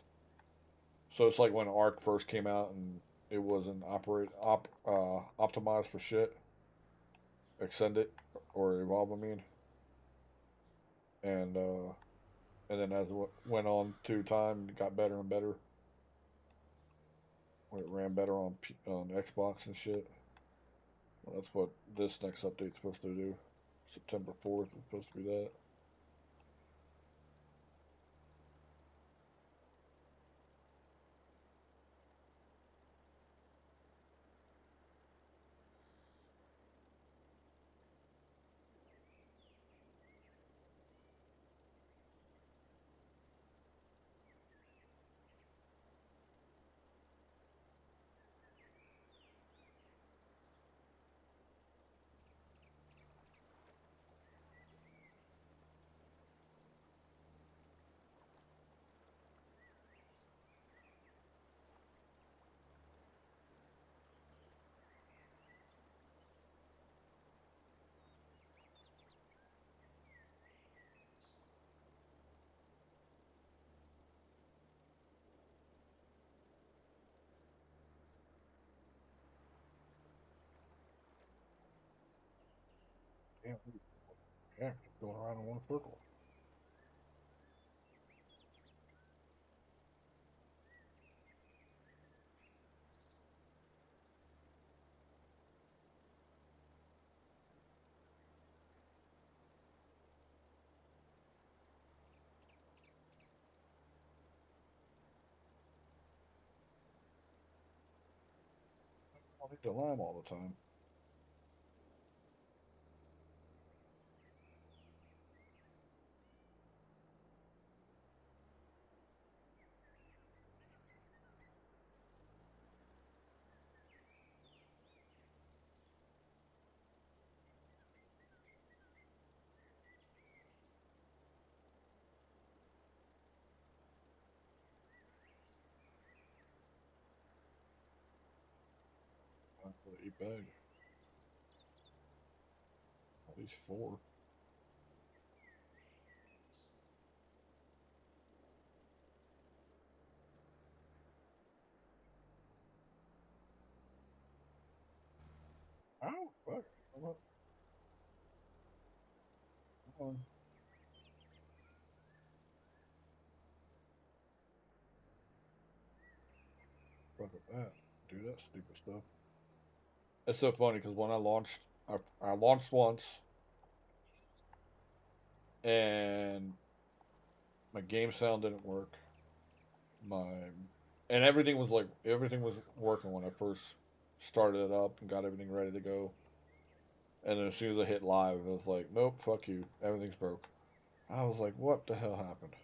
So it's like when Arc first came out and it wasn't optimized for shit. Extend it or evolve, I mean, and uh, and then as it went on through time, it got better and better. When it ran better on Xbox and shit. Well, that's what this next update's supposed to do. September 4th is supposed to be that. can't leave. Yeah, keep going around in one circle. I need to lime all the time. I put 8 bags, at least 4. Ow, fuck. Come on. Fuck at that. Do that stupid stuff. It's so funny because when I launched once, and my game sound didn't work. My and everything was working when I first started it up and got everything ready to go. And then as soon as I hit live, it was like, nope, fuck you, everything's broke. I was like, what the hell happened?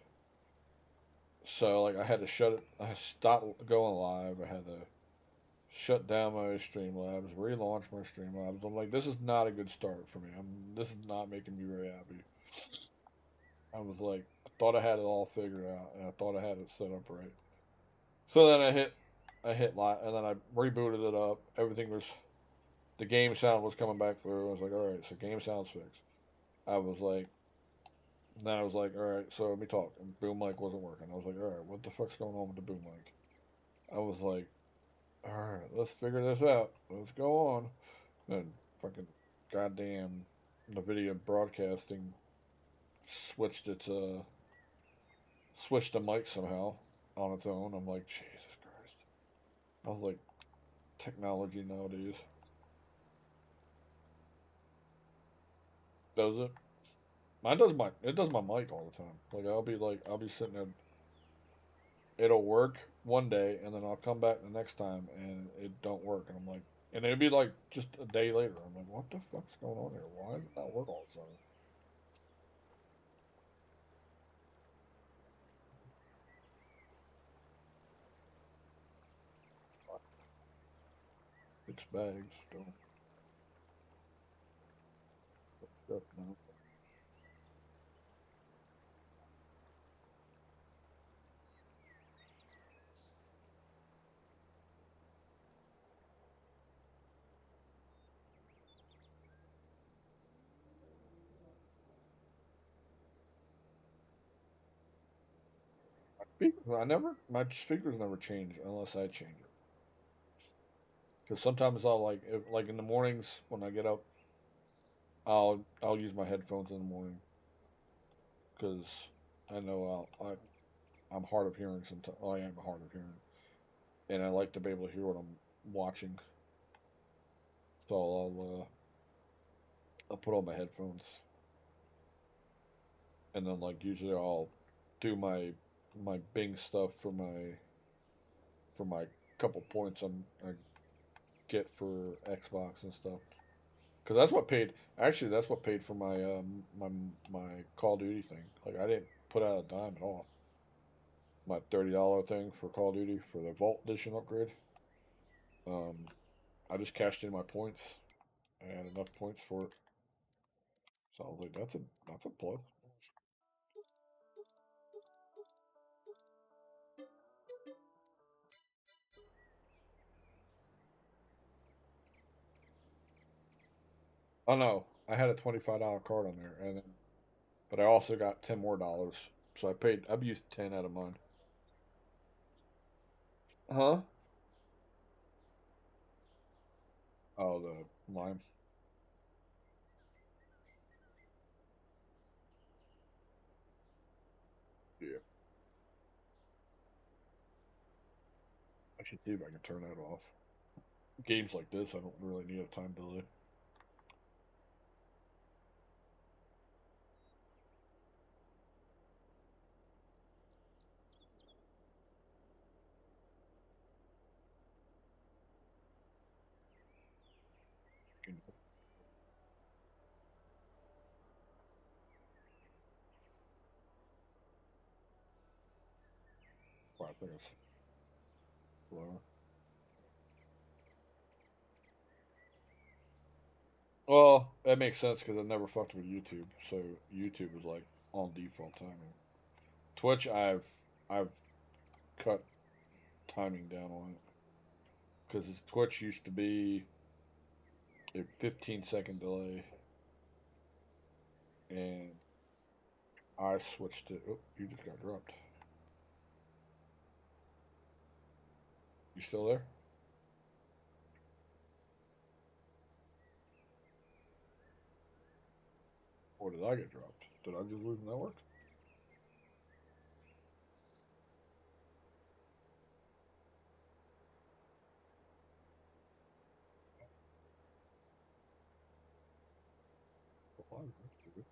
So like I had to shut it. I stopped going live. I had to shut down my Streamlabs, relaunch my Streamlabs. I'm like, this is not a good start for me. This is not making me very happy. I was like, I thought I had it all figured out, and I thought I had it set up right. So then I hit live, and then I rebooted it up. Everything was, the game sound was coming back through. I was like, all right, so game sound's fixed. I was like, then I was like, all right, so let me talk. And boom mic wasn't working. I was like, all right, what the fuck's going on with the boom mic? I was like, all right, let's figure this out. Let's go on. And fucking goddamn NVIDIA broadcasting switched its switched the mic somehow on its own. I'm like, Jesus Christ. I was like, technology nowadays. Does it? Mine does my it does my mic all the time. Like I'll be sitting there, it'll work one day and then I'll come back the next time and it don't work and I'm like, and it'll be like just a day later. I'm like, what the fuck's going on here? Why does it not work all of a sudden? 6 bags still. Stuff now. My speakers never change unless I change it. Because sometimes I'll like in the mornings when I get up, I'll use my headphones in the morning because I know I'm hard of hearing sometimes. Oh, I am hard of hearing, and I like to be able to hear what I'm watching. So I'll put on my headphones, and then like usually I'll do my Bing stuff for my couple points I get for Xbox and stuff. Because that's what paid. Actually, that's what paid for my Call of Duty thing. Like I didn't put out a dime at all. My $30 thing for Call of Duty for the Vault Edition upgrade. Um, I just cashed in my points. I had enough points for it, so I was like, that's a plus. Oh no, I had a $25 card on there, and then, but I also got $10 more. So I've used 10 out of mine. Huh? Oh, the lime. I should see if I can turn that off. Games like this, I don't really need a time delay. Well, I think it's slower. Well, that makes sense because I never fucked with YouTube, so YouTube is like on default timing. Twitch, I've cut timing down on it because Twitch used to be a 15-second delay, and I switched it. Oh, you just got dropped. You still there? Or did I get dropped? Did I just lose the network? Well, I think you just.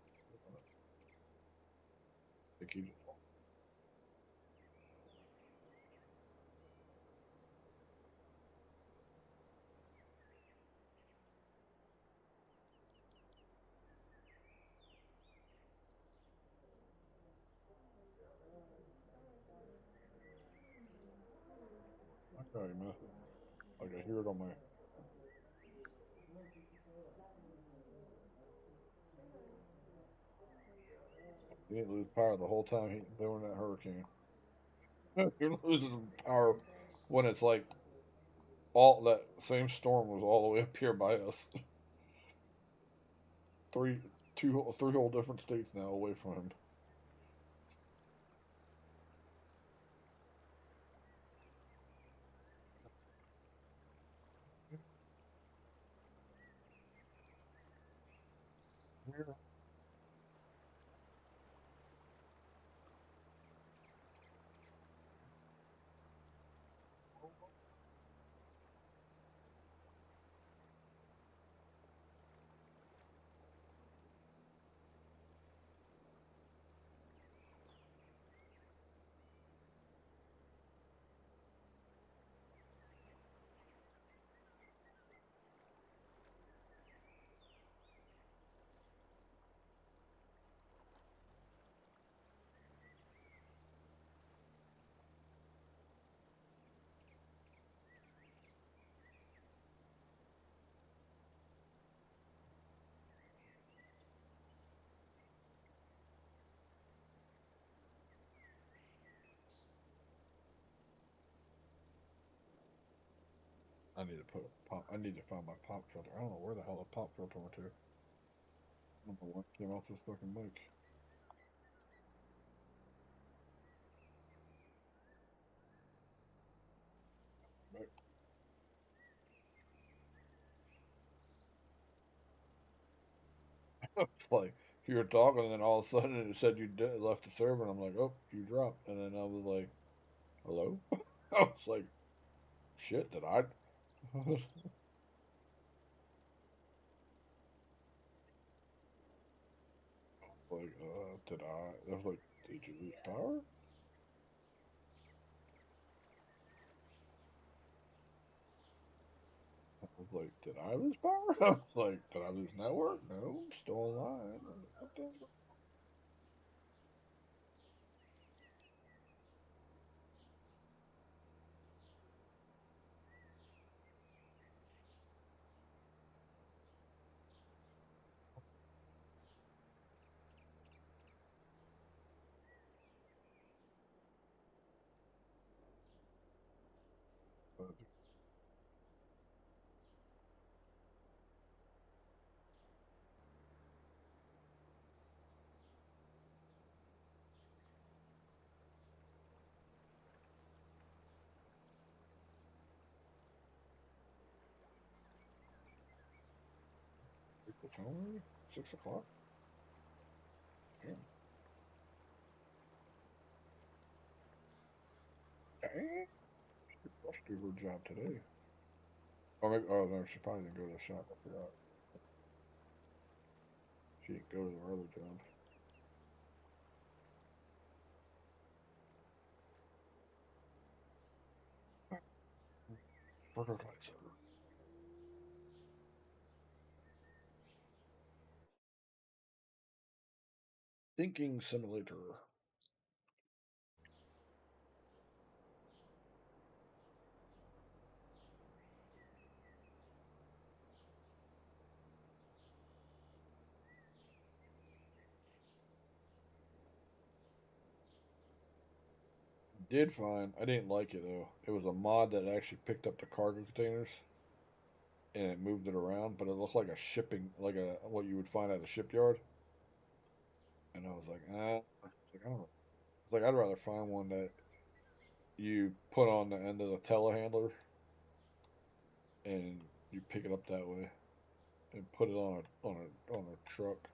Okay, man. Like I hear it on my. He didn't lose power the whole time he doing that hurricane. He loses power when it's like all that same storm was all the way up here by us. Three, three whole different states now away from him. Yeah. I need to put a pop. I need to find my pop filter. I don't know where the hell the pop filter went to. I don't know what came off this fucking mic. But it's like you were talking, and then all of a sudden it said you left the server, and I'm like, oh, you dropped, and then I was like, hello. I was like, shit, did I? Like, did I? I was like, did you lose power? I was like, did I lose power? I was like, did I lose network? No, I'm still online. What the fuck? 6 o'clock? Damn. Dang. I should do her job today. Oh, maybe, oh no, she probably didn't go to the shop. I forgot. She didn't go to her other job. Prototypes. Thinking simulator. Did find I didn't like it though. It was a mod that actually picked up the cargo containers and it moved it around, but it looked like a shipping, like a what you would find at a shipyard. And I was like, like, I don't know. It's like I'd rather find one that you put on the end of the telehandler and you pick it up that way and put it on a truck.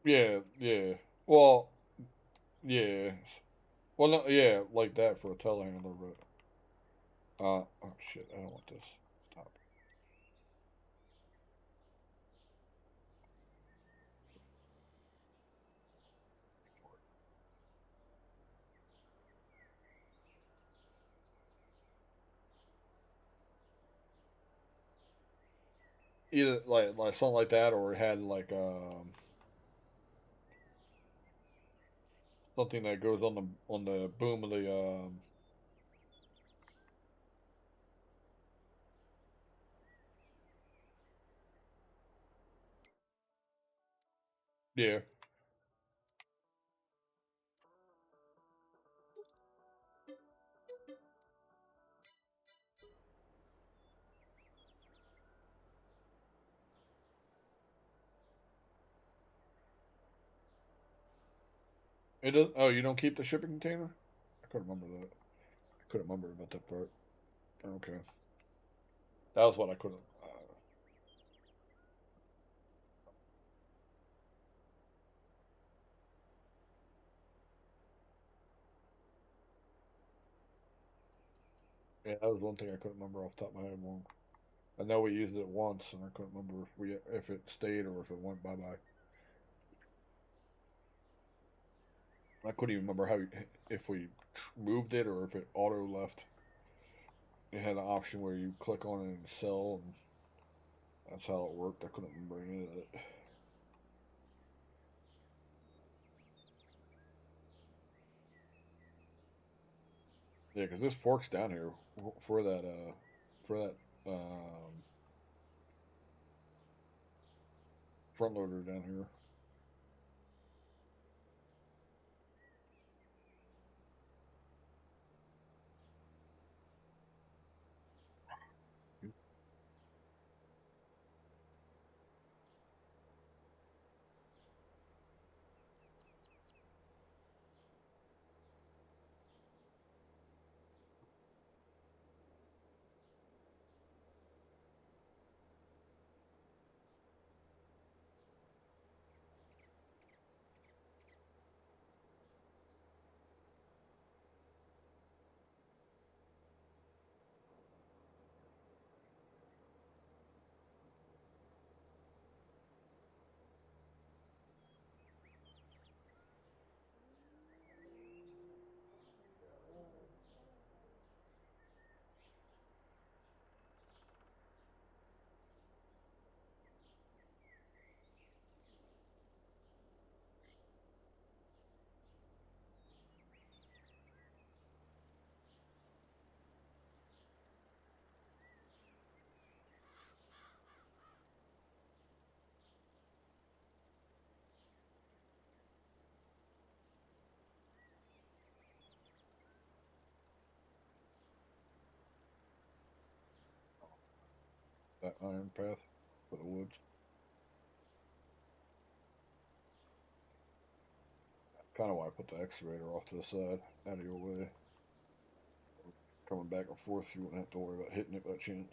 Yeah, yeah. Well, yeah. Well, no, yeah, like that for a telehandler, but oh shit, I don't want this. Stop. Either like something like that, or it had like something that goes on the boom of the yeah. It does. Oh, you don't keep the shipping container? I couldn't remember that. I couldn't remember about that part. Okay, that was what I couldn't. Yeah, that was one thing I couldn't remember off the top of my head. One. I know we used it once, and I couldn't remember if it stayed or if it went bye bye. I couldn't even remember if we moved it or if it auto left. It had an option where you click on it and sell, and that's how it worked. I couldn't remember any of it. Yeah, because this fork's down here for that front loader down here. That iron path for the woods. Kind of why I put the excavator off to the side, out of your way. Coming back and forth, you wouldn't have to worry about hitting it by chance.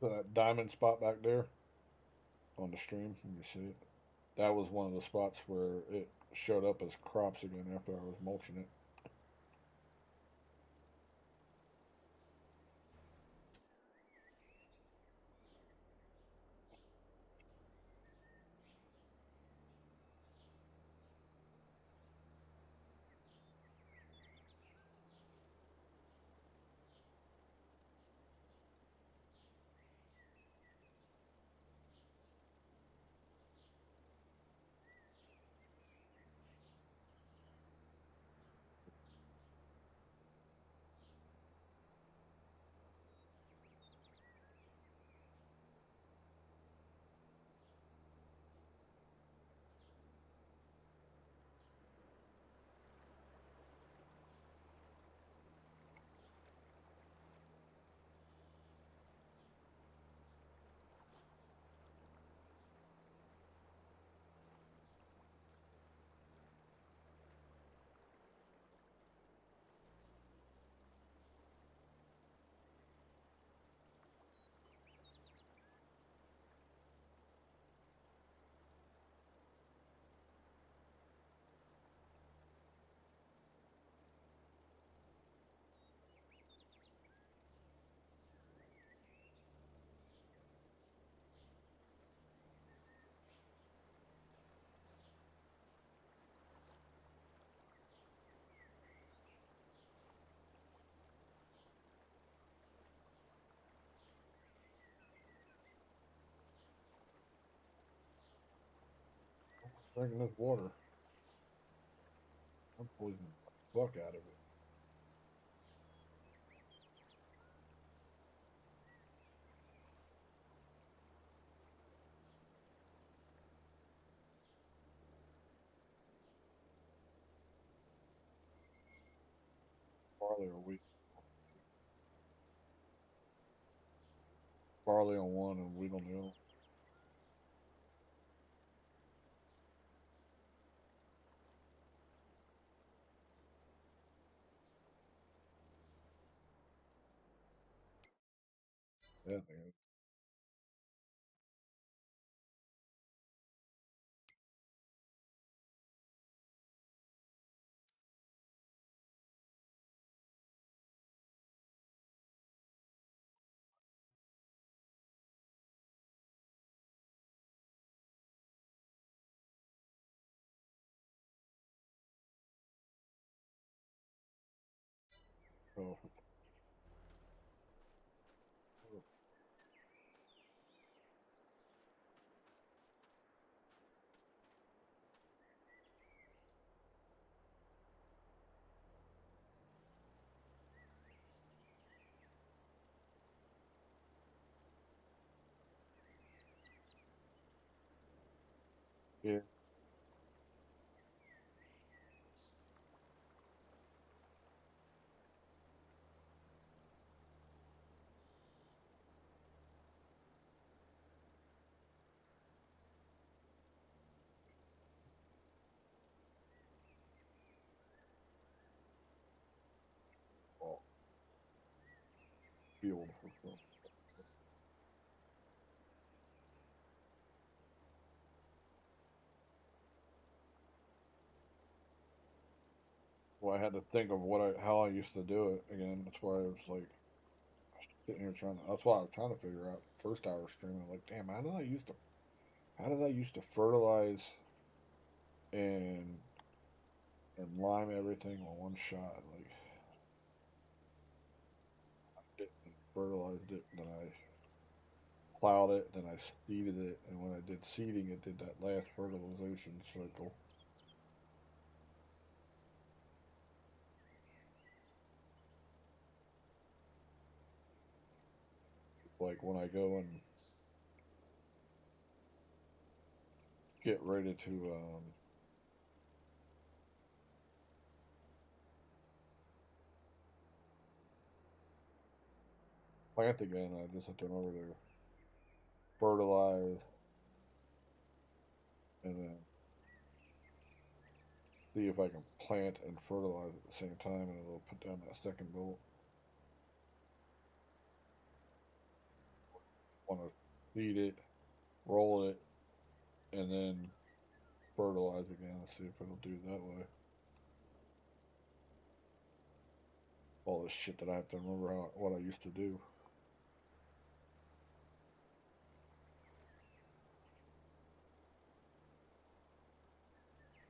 So that diamond spot back there on the stream, you can see it. That was one of the spots where it showed up as crops again after I was mulching it. Drinking this water, I'm poisoning the fuck out of it. Barley or wheat. Barley on one and wheat on the other. Yeah, man. So, yeah, well, field for sure. Well, I had to think of how I used to do it again. That's why I was like sitting here trying to. That's why I was trying to figure out first hour stream. I'm like, damn, how did I used to fertilize and lime everything on one shot? Like, didn't fertilized it, then I plowed it, then I seeded it, and when I did seeding, it did that last fertilization cycle. Like when I go and get ready to plant again, I just have to remember to fertilize and then see if I can plant and fertilize at the same time, and it'll put down that second bolt. Want to seed it, roll it, and then fertilize again. Let's see if it'll do it that way. All this shit that I have to remember what I used to do.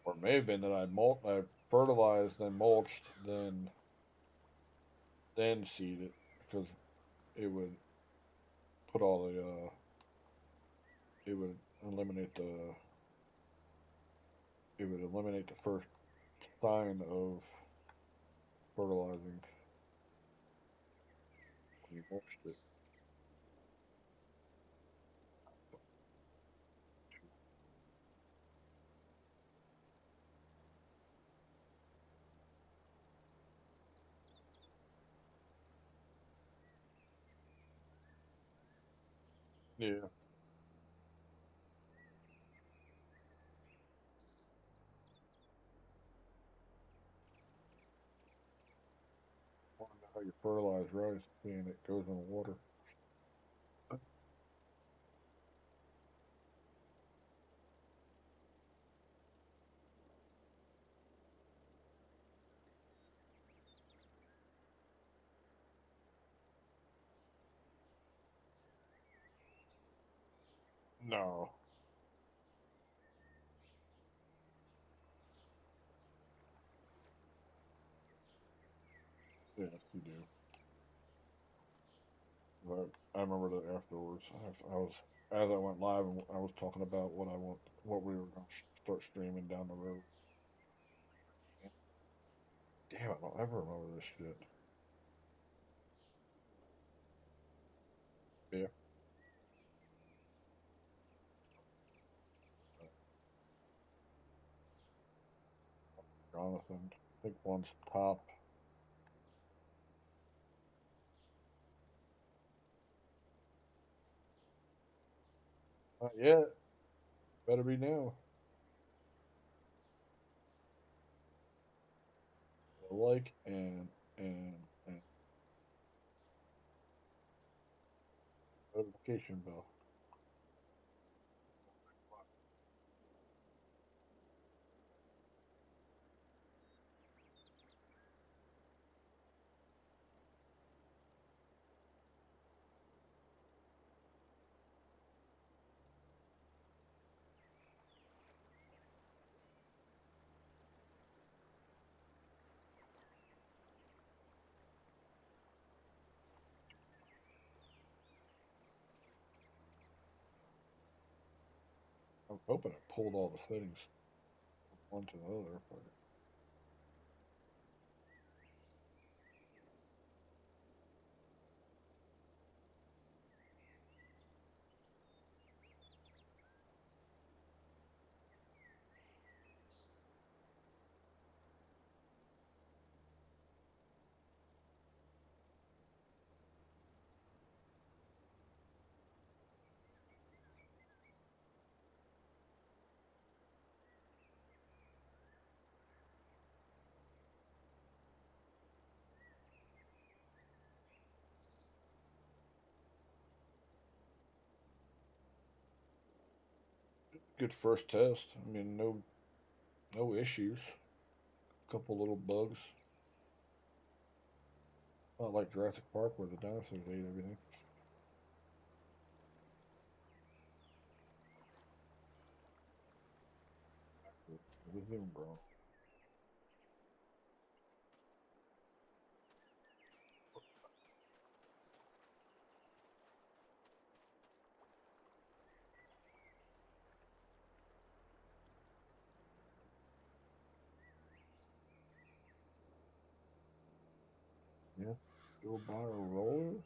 Or it may have been that I fertilized, then mulched, then seed it because it would put all the it would eliminate the it would eliminate the first sign of fertilizing when you mulched it. Yeah. I want to know how you fertilize rice, seeing it goes in the water. No. Yes, you do. But I remember that afterwards. I was as I went live, and I was talking about what we were going to start streaming down the road. Damn, I don't ever remember this shit. Yeah, Jonathan. I think one's top. Not yet. Better be now. Like and notification bell. I was hoping it pulled all the settings from one to the other, but good first test. I mean, no issues. Couple little bugs. Not like Jurassic Park where the dinosaurs ate everything. It was even grown. Yeah. Go buy a roll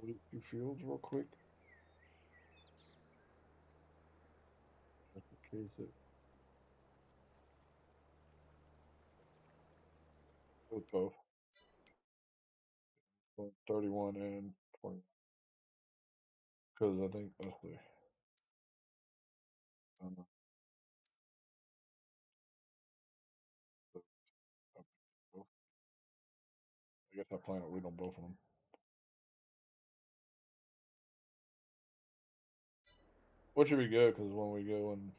these two fields real quick. Just in case it goes both. 31 and 20. Because I think that's the. Uh, the I guess I plan to read on both of them. which would be good because when we go and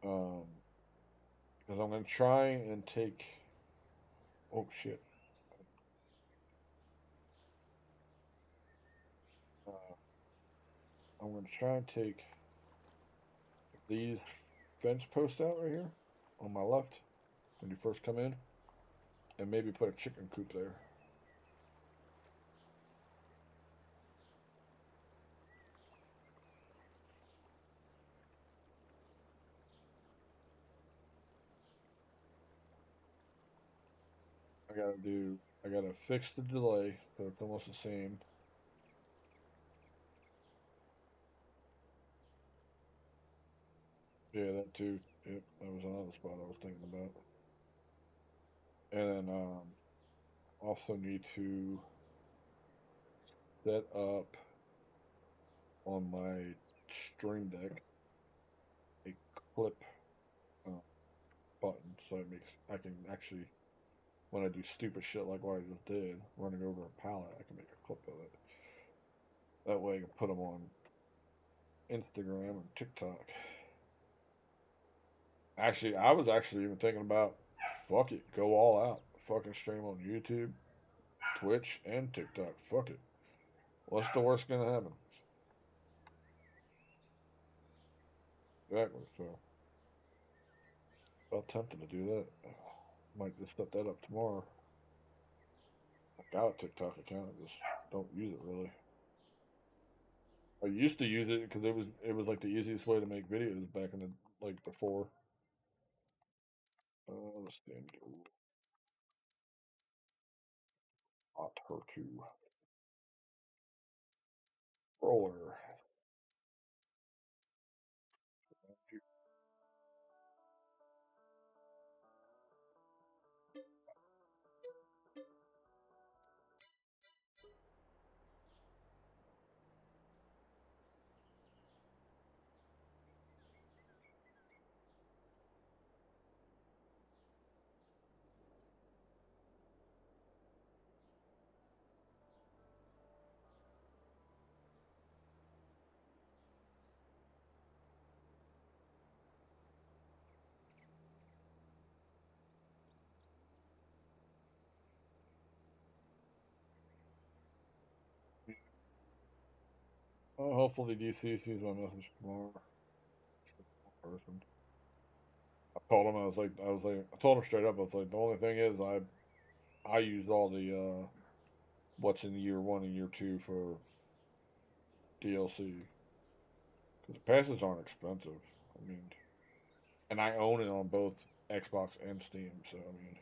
um, because I'm gonna try and take. Oh shit! Uh, I'm gonna try and take these fence posts out right here on my left when you first come in, and maybe put a chicken coop there. I gotta do. I gotta fix the delay so it's almost the same. Yeah, that too. Yep, that was another spot I was thinking about. And then also need to set up on my Stream Deck a clip uh, button so it makes I can actually when I do stupid shit like what I just did, running over a pallet, I can make a clip of it. That way I can put them on Instagram and TikTok. Actually, I was actually even thinking about fuck it, go all out, fucking stream on YouTube, Twitch, and TikTok. Fuck it. What's the worst gonna happen? Exactly. So, felt tempted to do that. Might just set that up tomorrow. I got a TikTok account. I just don't use it really. I used to use it because it was like the easiest way to make videos back in the like before. Let's see. Hot her two roller. Hopefully DC sees my message tomorrow. Person. I told him I told him straight up. I was like, the only thing is I used all the what's in year one and year two for DLC because the passes aren't expensive. I mean, and I own it on both Xbox and Steam. So I mean,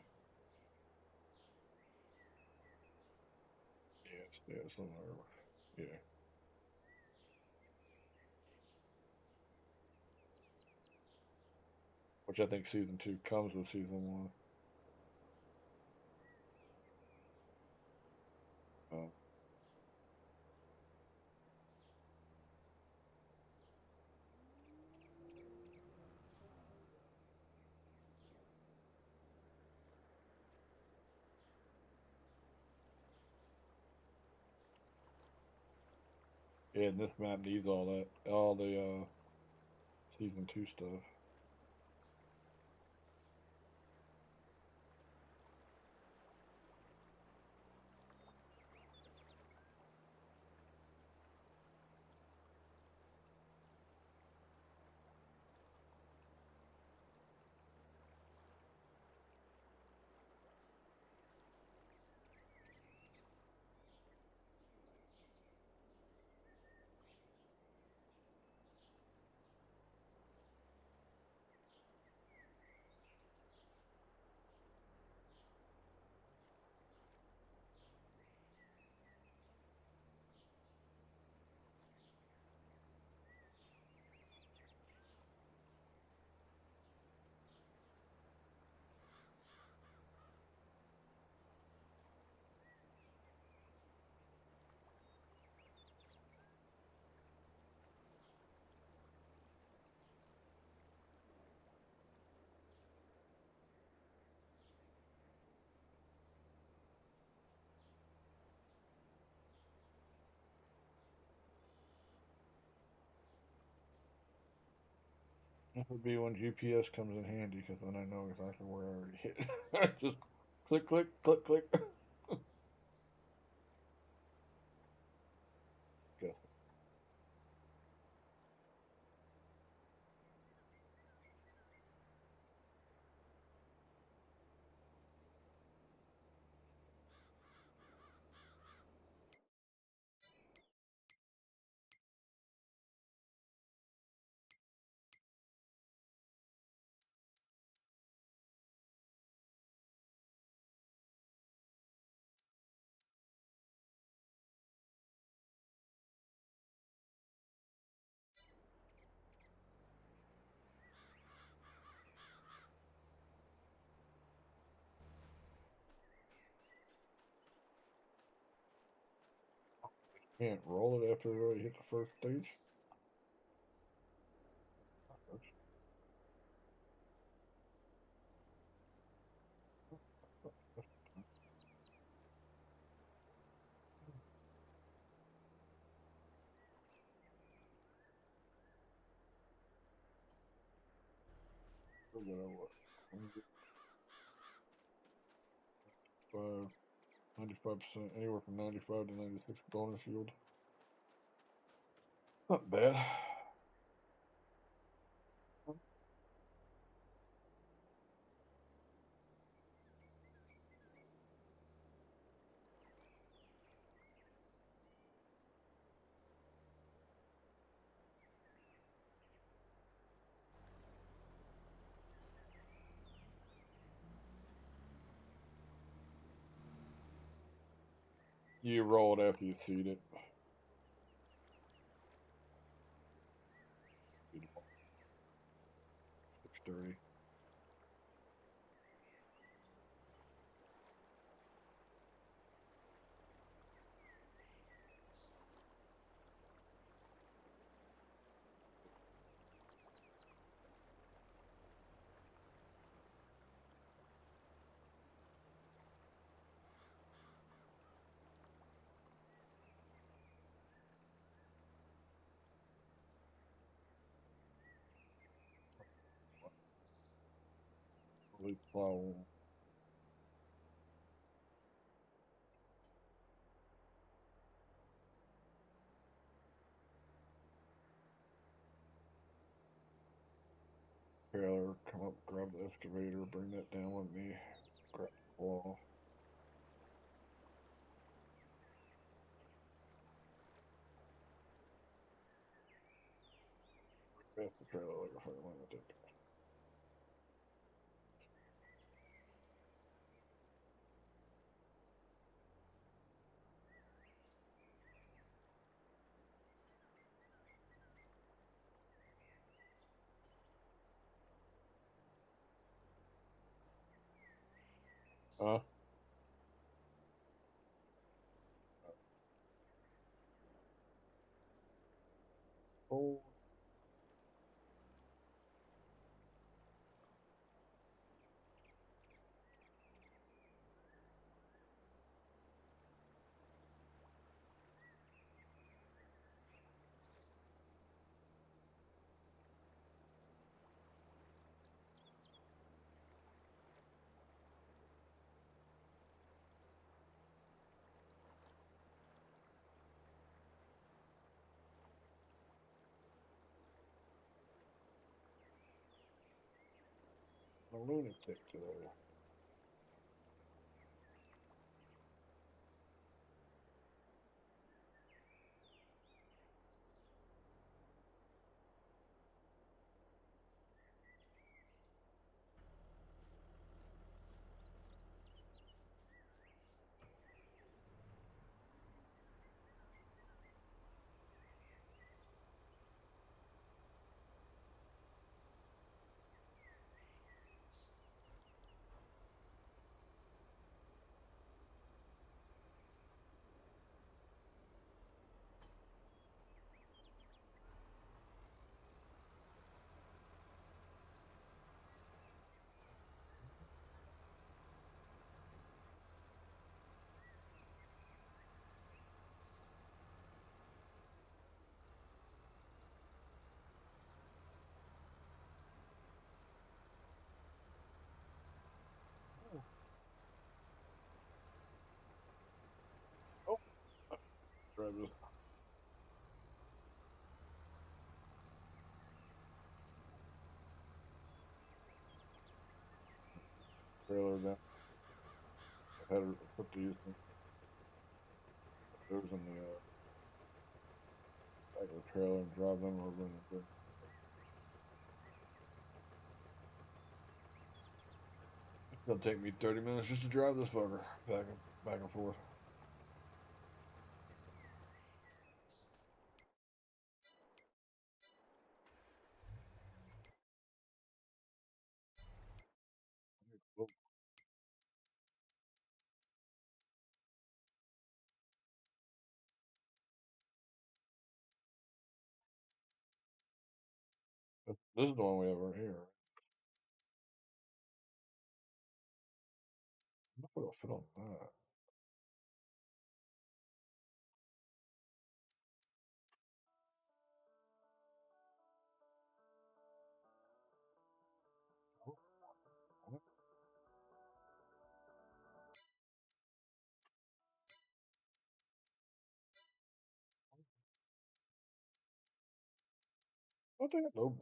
yeah, it's no matter. Yeah, which I think season two comes with season one. Uh, yeah, and this map needs all the season two stuff. would be when GPS comes in handy because then I know exactly where I already hit. Just click, click, click, click. Go. Can't roll it after it already hit the first stage. Still got what? 95, 95%, anywhere from 95 to 96 bonus yield. Not bad. You roll it after you seed it. 630. Release plow. Trailer, come up, grab the excavator, bring that down with me. Grab the wall. Pass the trailer like a fire lunatic. Huh? Oh, a lunatic today. Grab this trailer down. I had her put those in the back of the trailer and drive them over and bring. It's gonna take me 30 minutes just to drive this fucker back and forth. This is the one we have right here. Look what it'll fit on that. I think it's no.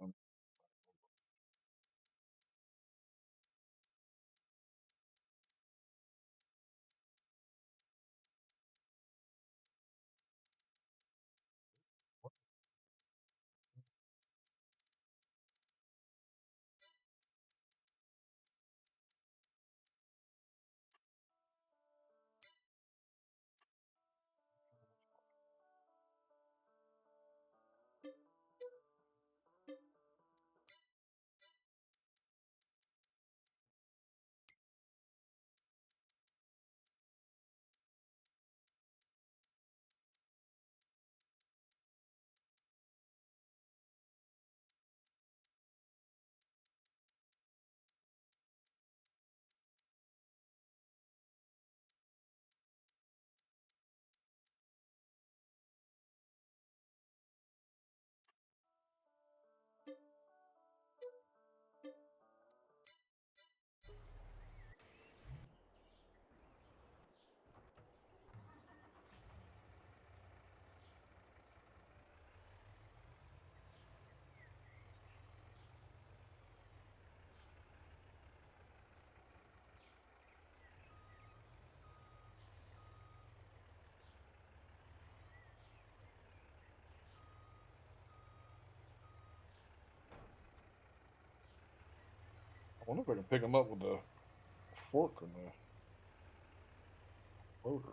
Um, I wonder if I can pick them up with the fork on the loader.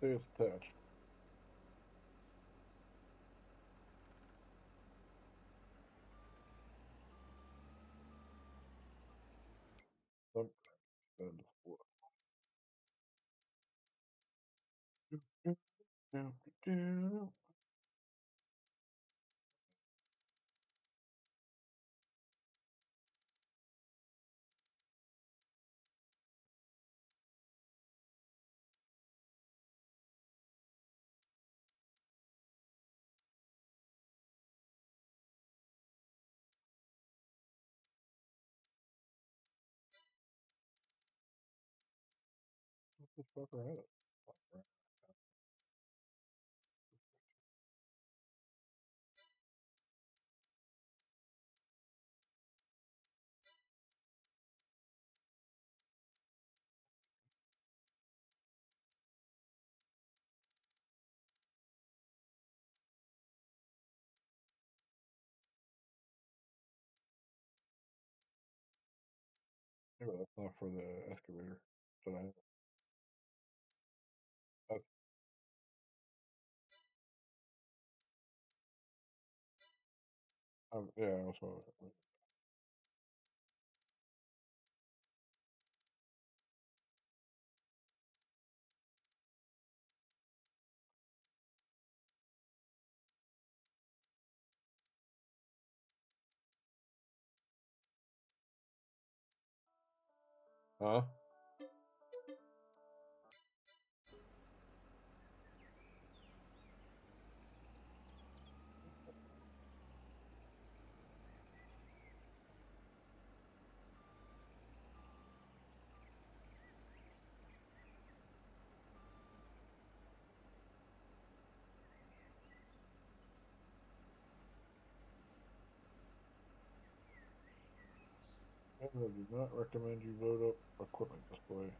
I think it's attached. Sometimes instead of what? Do, do, do, do. What the fuck are at? Fuck, right. Yeah, but that's not for the excavator. So that's, yeah, that's what. Huh? I do not recommend you load up equipment display.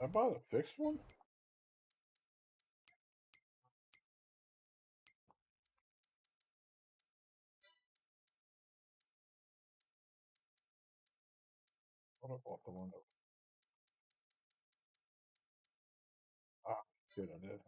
I buy the fixed one? What I bought the one that good I did.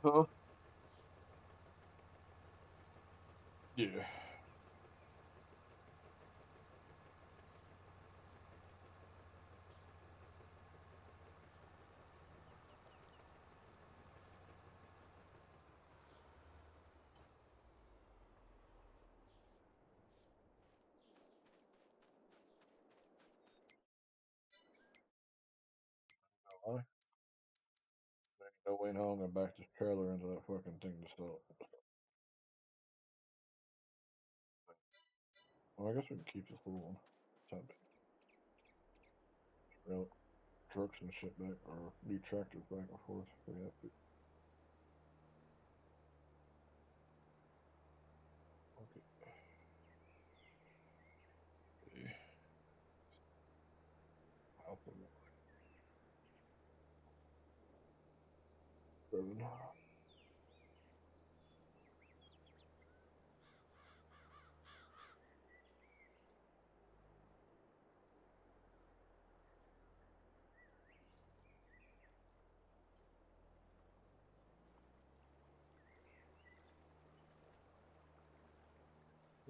Huh? Yeah. I no way home and back the trailer into that fucking thing to stop. Well, I guess we can keep this little one. Type rail trucks and shit back, or new tractors back and forth. We have to. Okay. Alpha 7.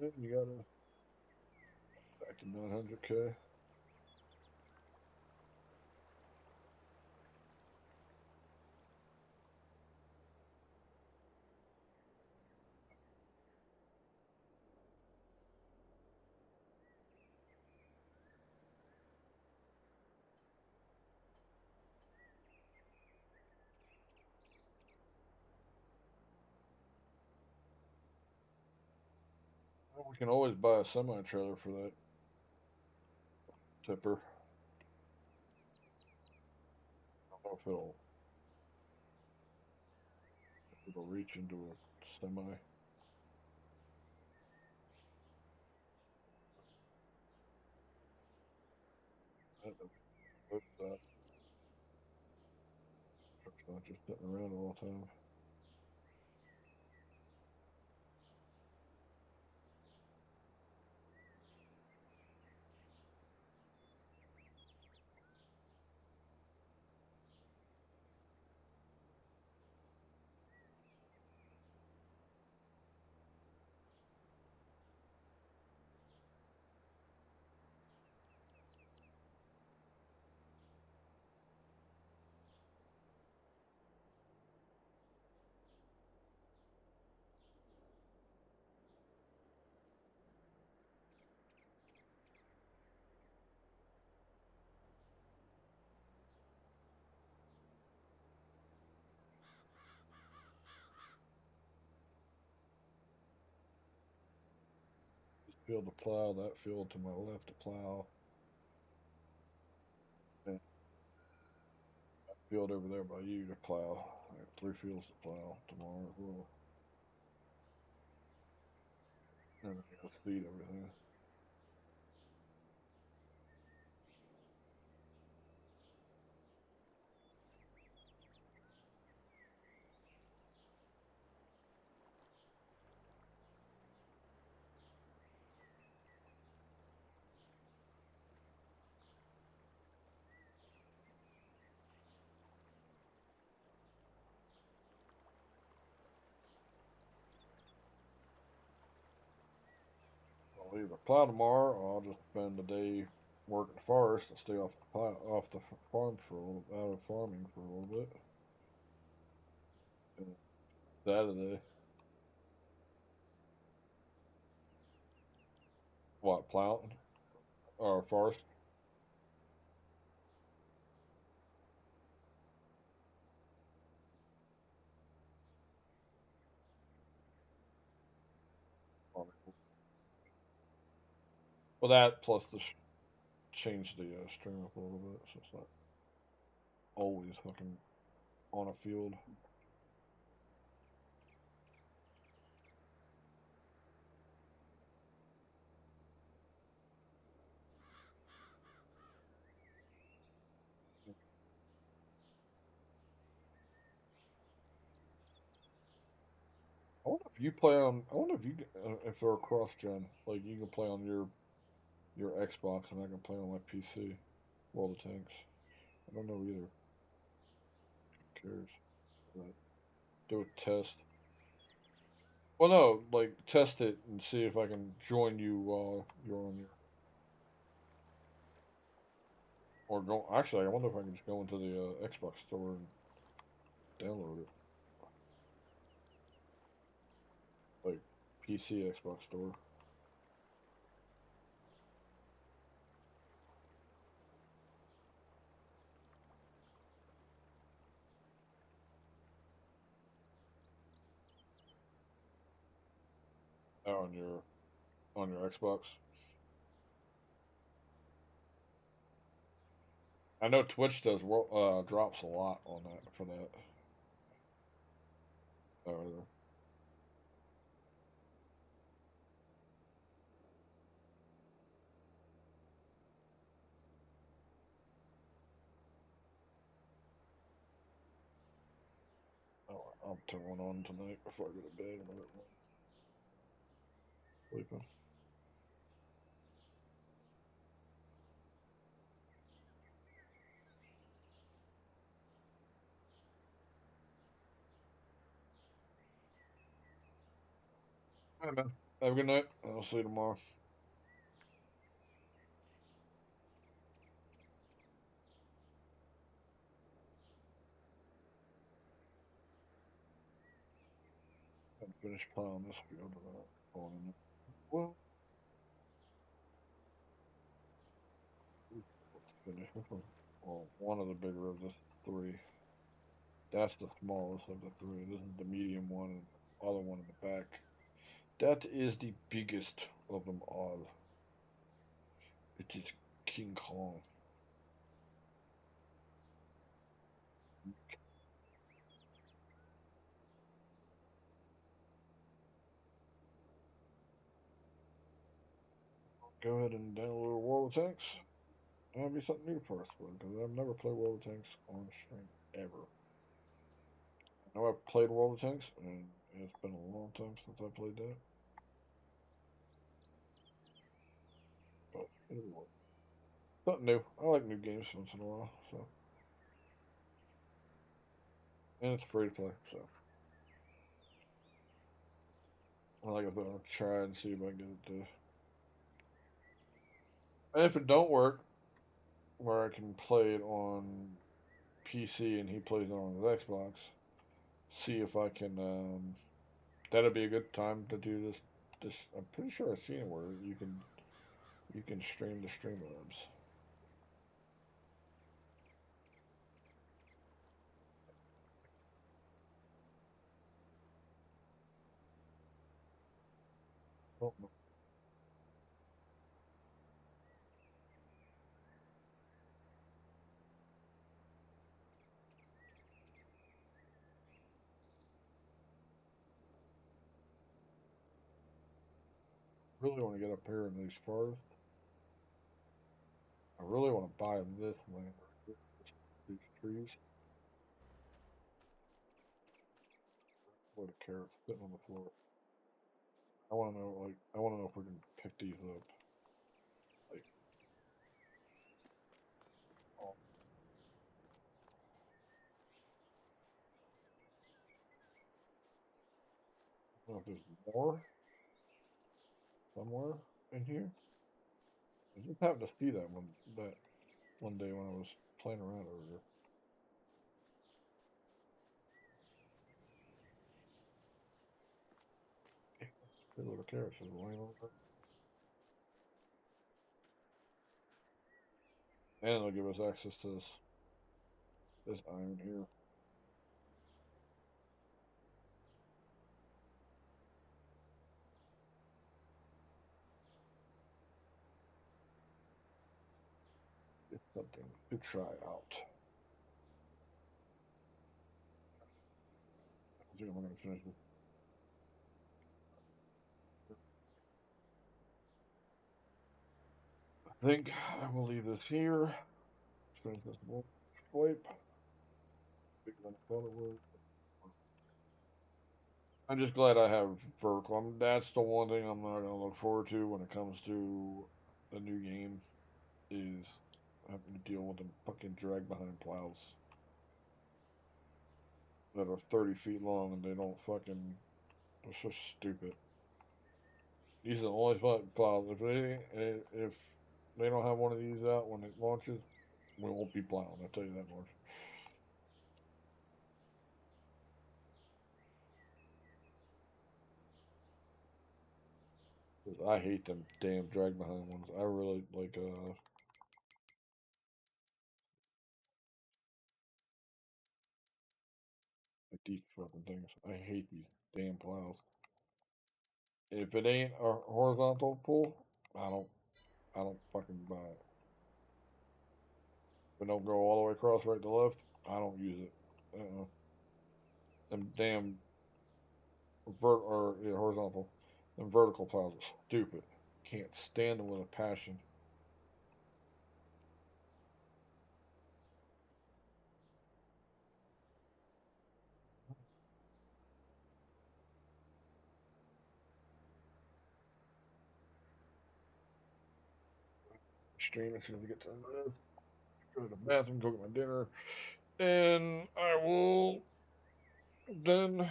Then you gotta back to 900K. Well, we can always buy a semi trailer for that tipper. I don't know if it'll reach into a semi. That truck's not just sitting around all the time. field to plow, that field to my left to plow, and that field over there by you to plow. I got 3 fields to plow tomorrow as well. And I got to seed everything. I'll either plow tomorrow or I'll just spend the day working the forest and stay off the farm for a little, out of farming for a little bit. And Saturday, what, plowing or forest? Farming. Well, that plus the change the string up a little bit, so it's not always hooking on a field. I wonder if you play on. I wonder if you if they're cross gen, like you can play on your Xbox and I can play on my PC. World of Tanks. I don't know either. Who cares? But do a test. Well, no, like test it and see if I can join you while you're on your or go. Actually, I wonder if I can just go into the Xbox store and download it, like PC Xbox store. On your Xbox. I know Twitch does drops a lot on that for that. Uh, I'll turn one on tonight before I go to bed. I'm sleeping. All right, man. Have a good night. I'll see you tomorrow. I'm finished plowing this field. Going in. Well, let's finish this one. Well, one of the bigger of this is 3. That's the smallest of the 3. This is the medium one, and the other one in the back. That is the biggest of them all. It is King Kong. Go ahead and download World of Tanks. That'll be something new for us, because I've never played World of Tanks on stream ever. I know I've played World of Tanks, and it's been a long time since I played that. But anyway, something new. I like new games once in a while, so and it's free to play, so I like it. I'll try and see if I can get it to. And if it don't work, where I can play it on PC and he plays it on his Xbox, see if I can. That'd be a good time to do this. This I'm pretty sure I've seen it where you can stream the Streamlabs. Oh, really want to get up here in these forests. I really want to buy this land right here. These trees. Where the carrots sitting on the floor. I want to know, like, I want to know if we can pick these up. Like, oh, I don't know if there's more somewhere in here. I just happened to see that one day when I was playing around over here. Big little carrots just laying over. And it'll give us access to this iron here. It's something to try out. I think I'm gonna finish this. I think I will leave this here. Finish this wipe. Bigger than I thought it was. I'm just glad I have vertical. That's the one thing I'm not gonna look forward to when it comes to the new game is having to deal with them fucking drag behind plows that are 30 feet long and they don't fucking. It's so stupid. These are the only plows. If they don't have one of these out when it launches, we won't be plowing. I'll tell you that much. 'Cause I hate them damn drag behind ones. I really like these fucking things. I hate these damn plows. If it ain't a horizontal pull, I don't I don't fucking buy it. If it don't go all the way across right to left, I don't use it. Them damn horizontal. Them vertical plows are stupid. Can't stand them with a passion. Stream as soon as we get to go to the bathroom, go get my dinner, and I will then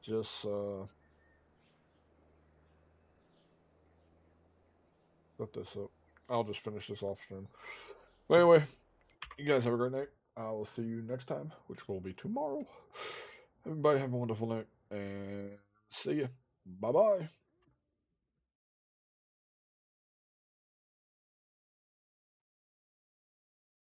just set this up. I'll just finish this off soon. But anyway, you guys have a great night. I will see you next time, which will be tomorrow. Everybody have a wonderful night and see you. Bye bye.